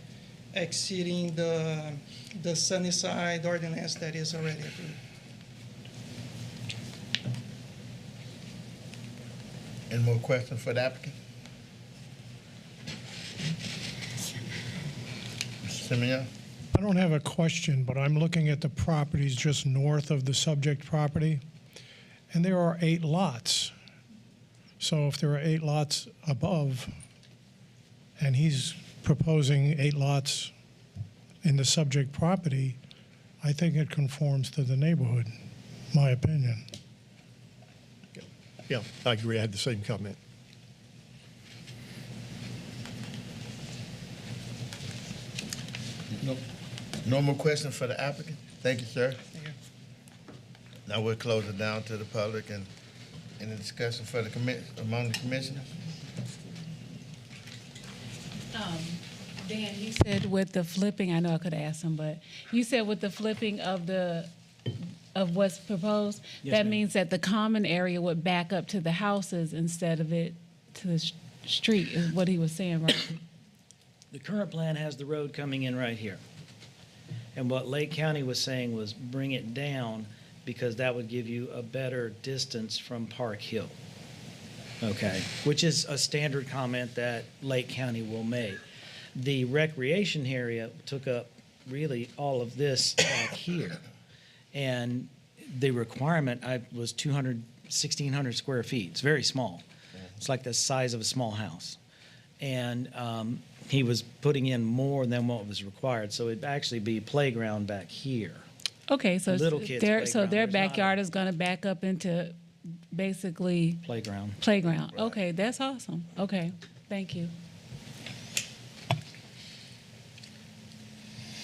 exceeding the Sunnyside ordinance that is already approved. Any more questions for the applicant? Mr. Simeon? I don't have a question, but I'm looking at the properties just north of the subject property, and there are 8 lots. So if there are 8 lots above, and he's proposing 8 lots in the subject property, I think it conforms to the neighborhood, my opinion. Yeah, I agree. I had the same comment. No more questions for the applicant? Thank you, sir. Now we'll close it down to the public and any discussion for the among the commissioners? Dan, you said with the flipping, I know I could ask him, but you said with the flipping of what's proposed, Yes, that ma'am. means that the common area would back up to the houses instead of it to the street, is what he was saying, right? The current plan has the road coming in right here. And what Lake County was saying was bring it down because that would give you a better distance from Park Hill. Okay, which is a standard comment that Lake County will make. The recreation area took up really all of this back here. And the requirement was 1,600 square feet. It's very small. It's like the size of a small house. And he was putting in more than what was required. So it'd actually be playground back here. Okay, so Little kids' their playground. There's not backyard is going to back up into basically Playground. playground. Okay, that's awesome. Okay, thank you.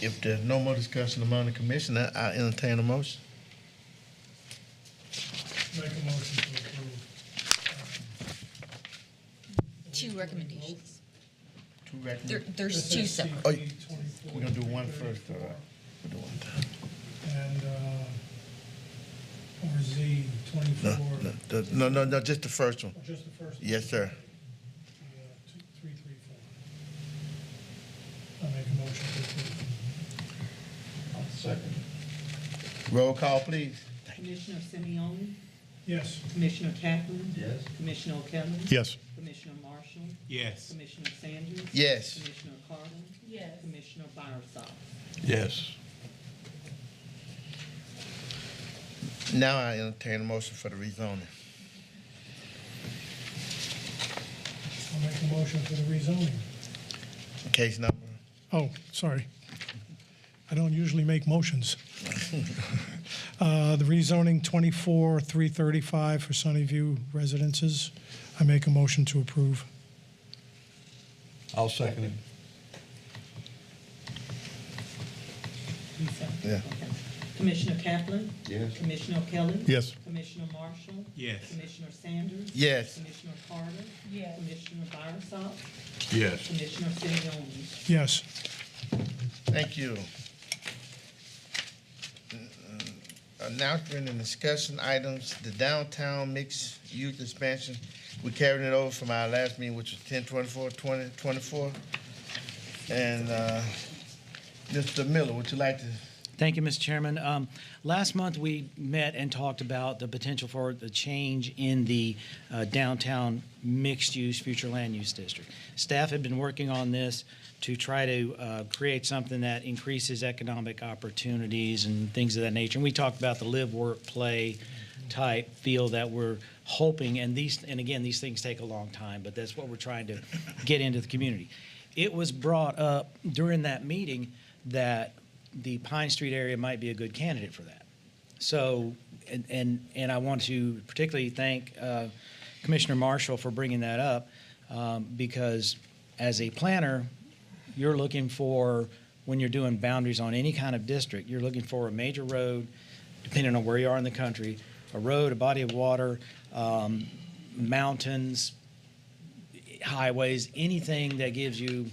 If there's no more discussion among the commission, I entertain a motion. Make a motion to approve. 2 recommendations. Two recommendations. There's 2 separate. Oh, we're gonna do one first, all right? We'll do one. And RZ 24. No, just the first one. Just the first one? Yes, sir. 334. I make a motion to approve. Second. Roll call, please. Commissioner Simeon, Yes. Commissioner Kaplan. Yes. Commissioner O'Kelly. Yes. Commissioner Marshall. Yes. Commissioner Sanders. Yes. Commissioner Carter. Yes. Commissioner Bowersox. Yes. Now I entertain a motion for the rezoning. I'll make a motion for the rezoning. Case number. Oh, sorry. I don't usually make motions. The rezoning 24-335 for Sunnyview residences. I make a motion to approve. I'll second it. Yeah. Okay. Commissioner Kaplan. Yes. Commissioner O'Kelly. Yes. Commissioner Marshall. Yes. Commissioner Sanders. Yes. Commissioner Carter. Yes. Commissioner Bowersox. Yes. Commissioner Simeon. Yes. Thank you. Announcement and discussion items, the downtown mixed use expansion. We carried it over from our last meeting, which was 10/24/2024. And Mr. Miller, would you like to? Thank you, Mr. Chairman. Last month, we met and talked about the potential for the change in the downtown mixed-use future land use district. Staff had been working on this to try to create something that increases economic opportunities and things of that nature. And we talked about the live, work, play type feel that we're hoping, and again, these things take a long time, but that's what we're trying to get into the community. It was brought up during that meeting that the Pine Street area might be a good candidate for that. So, and I want to particularly thank Commissioner Marshall for bringing that up, because as a planner, you're looking for, when you're doing boundaries on any kind of district, you're looking for a major road, depending on where you are in the country, a road, a body of water, mountains, highways, anything that gives you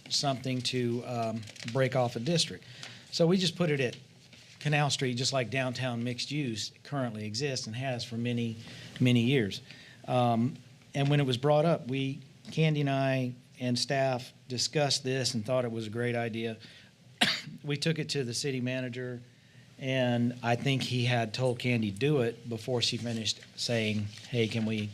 something to break off a district. So we just put it at Canal Street, just like downtown mixed use currently exists and has for many, many years. And when it was brought up, Candy and I and staff discussed this and thought it was a great idea. We took it to the city manager, and I think he had told Candy do it before she finished saying, hey,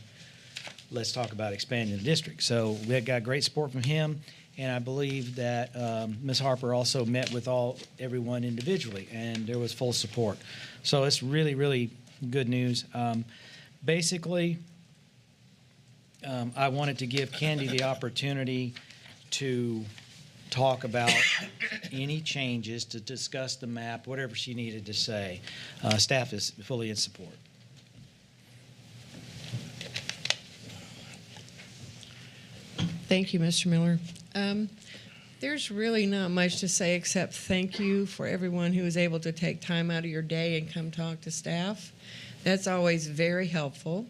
let's talk about expanding the district. So we got great support from him, and I believe that Ms. Harper also met with everyone individually, and there was full support. So it's really, really good news. Basically, I wanted to give Candy the opportunity to talk about any changes, to discuss the map, whatever she needed to say. Staff is fully in support. Thank you, Mr. Miller. There's really not much to say except thank you for everyone who was able to take time out of your day and come talk to staff. That's always very helpful.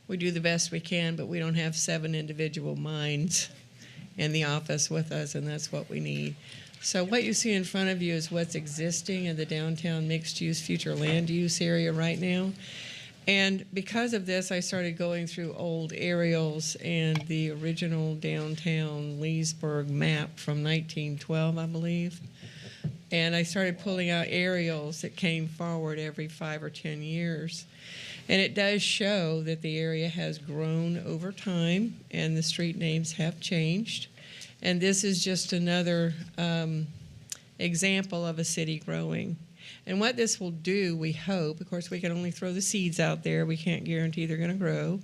We do the best we can, but we don't have 7 individual minds in the office with us, and that's what we need. So what you see in front of you is what's existing in the downtown mixed-use future land use area right now. And because of this, I started going through old aerials and the original downtown Leesburg map from 1912, I believe. And I started pulling out aerials that came forward every 5 or 10 years. And it does show that the area has grown over time and the street names have changed. And this is just another example of a city growing. And what this will do, we hope, of course, we can only throw the seeds out there. We can't guarantee they're going to grow.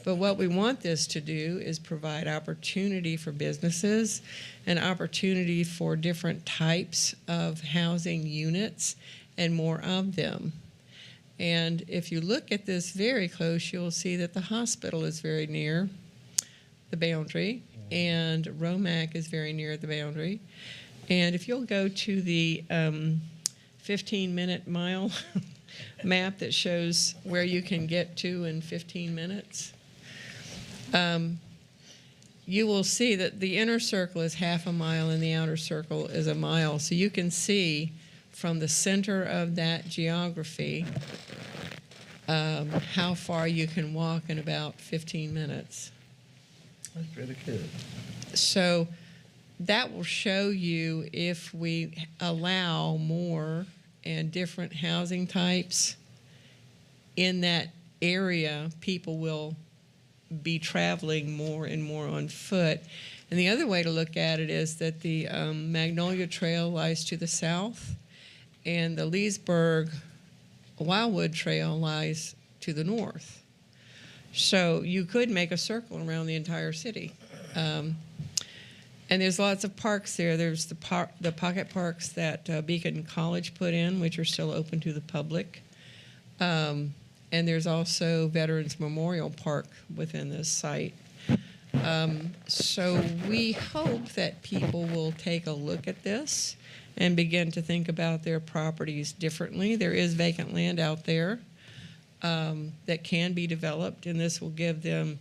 But what we want this to do is provide opportunity for businesses and opportunity for different types of housing units and more of them. And if you look at this very close, you'll see that the hospital is very near the boundary, and Romac is very near the boundary. And if you'll go to the 15-minute mile map that shows where you can get to in 15 minutes, you will see that the inner circle is half a mile and the outer circle is a mile. So you can see from the center of that geography how far you can walk in about 15 minutes. That's pretty good. So that will show you if we allow more and different housing types in that area, people will be traveling more and more on foot. And the other way to look at it is that the Magnolia Trail lies to the south, and the Leesburg Wildwood Trail lies to the north. So you could make a circle around the entire city. And there's lots of parks there. There's the pocket parks that Beacon College put in, which are still open to the public. And there's also Veterans Memorial Park within this site. So we hope that people will take a look at this and begin to think about their properties differently. There is vacant land out there that can be developed, and this will give them,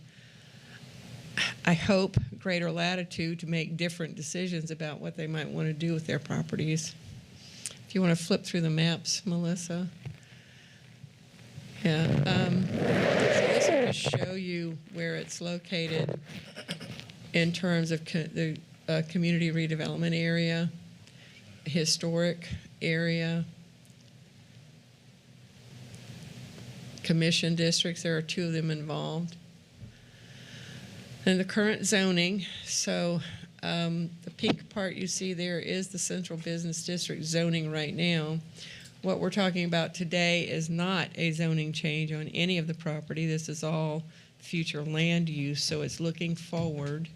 I hope, greater latitude to make different decisions about what they might want to do with their properties. If you want to flip through the maps, Melissa. Yeah. So this will just show you where it's located in terms of the community redevelopment area, historic area, commission districts. There are 2 of them involved. And the current zoning, so the pink part you see there is the Central Business District zoning right now. What we're talking about today is not a zoning change on any of the property. This is all future land use, so it's looking forward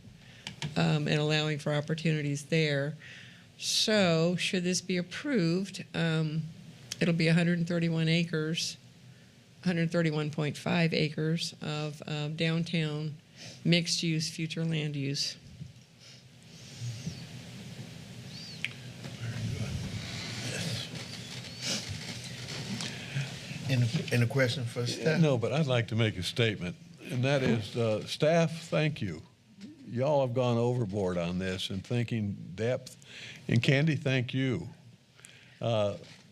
and allowing for opportunities there. So should this be approved, It'll be 131 acres, 131.5 acres of downtown mixed-use future land use. Any question for staff? No, but I'd like to make a statement, and that is, staff, thank you. Y'all have gone overboard on this and thinking depth. And Candy, thank you.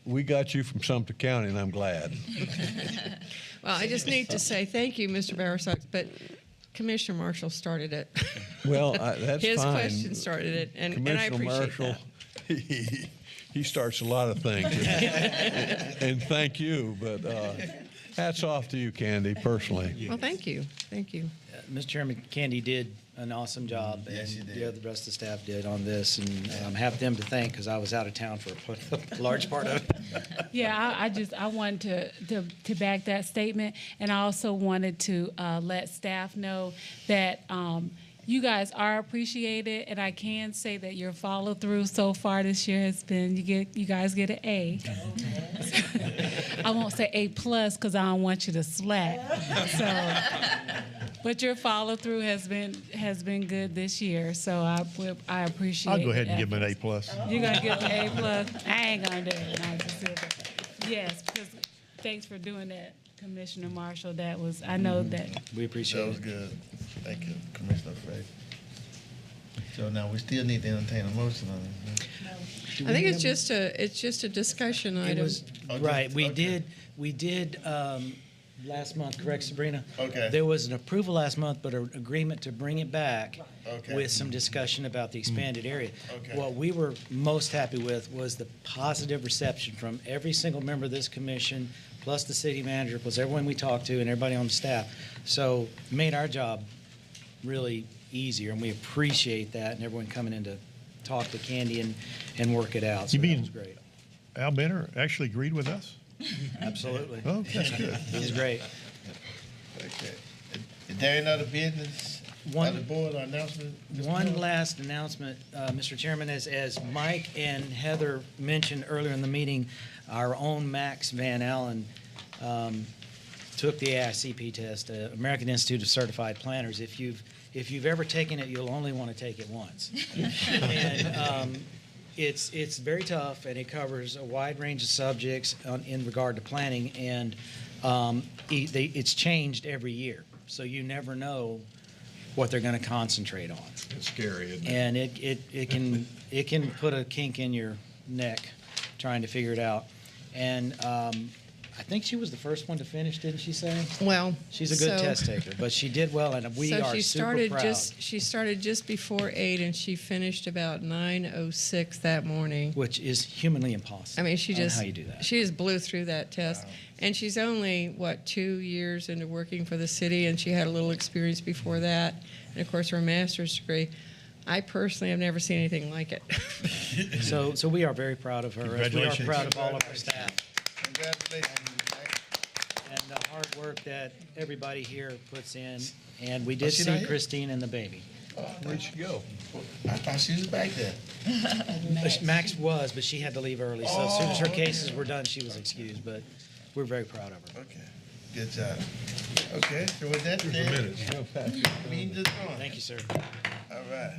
We got you from Sumter County, and I'm glad. Well, I just need to say thank you, Mr. Bowersox, but Commissioner Marshall started it. Well, that's His fine. question started it, and I Commissioner appreciate Marshall, that. he starts a lot of things. And thank you, but hats off to you, Candy, personally. Well, thank you. Thank you. Mr. Chairman, Candy did an awesome job, and the rest of the staff did on this, and I have them to thank because I was out of town for a large part of it. Yeah, I wanted to back that statement, and I also wanted to let staff know that you guys are appreciated, and I can say that your follow through so far this year has been you guys get an A. I won't say A+ because I don't want you to slack. But your follow through has been good this year, so I appreciate. I'll go ahead and the give him an efforts. A+. You're gonna give an A+. I ain't gonna do it. No, just do it. Yes, because thanks for doing that, Commissioner Marshall. That was I know that. We appreciate That was good. Thank you, Commissioner Frey. So now we still need to entertain a motion on it. I think it's just a discussion It item. was, right, we did last month, correct, Sabrina? Okay. There was an approval last month, but an agreement to bring it back Okay. with some discussion about the expanded area. Okay. What we were most happy with was the positive reception from every single member of this commission, plus the city manager, plus everyone we talked to and everybody on the staff. So it made our job really easier, and we appreciate that, and everyone coming in to talk to Candy and work it out. So You that mean was great. Al Benner actually agreed with us? Absolutely. Oh, that's good. It was great. Okay. Is there any other business One- of the board or announcement? Mr. One Miller? last announcement, Mr. Chairman, as Mike and Heather mentioned earlier in the meeting, our own Max Van Allen took the AICP test, American Institute of Certified Planners. If you've ever taken it, you'll only want to take it once. And it's very tough, and it covers a wide range of subjects in regard to planning, and it's changed every year, so you never know what they're going to concentrate on. It's scary, isn't it? And it can put a kink in your neck trying to figure it out. And I think she was the first one to finish, didn't she say? Well, She's a good so- test taker, but she did well, and we are super proud. She started just before 8, and she finished about 9:06 that morning. Which is humanly impossible. I mean, she I don't know just how you do that. she just blew through that test, and she's only 2 years into working for the city, and she had a little experience before that, and of course her master's degree. I personally have never seen anything like it. So we are very proud of her. as We are Congratulations. proud of all of our staff. Congratulations. And the hard work that everybody here puts in. And we did she see not here? Christine and the baby. Where'd she go? I thought she was back there. Max was, but she had to leave early. So as soon as her cases were done, she was excused. But we're very proud of her. Okay. Good job. Okay, so with that Here's said, the minutes. meeting is on. Thank you, sir. All right.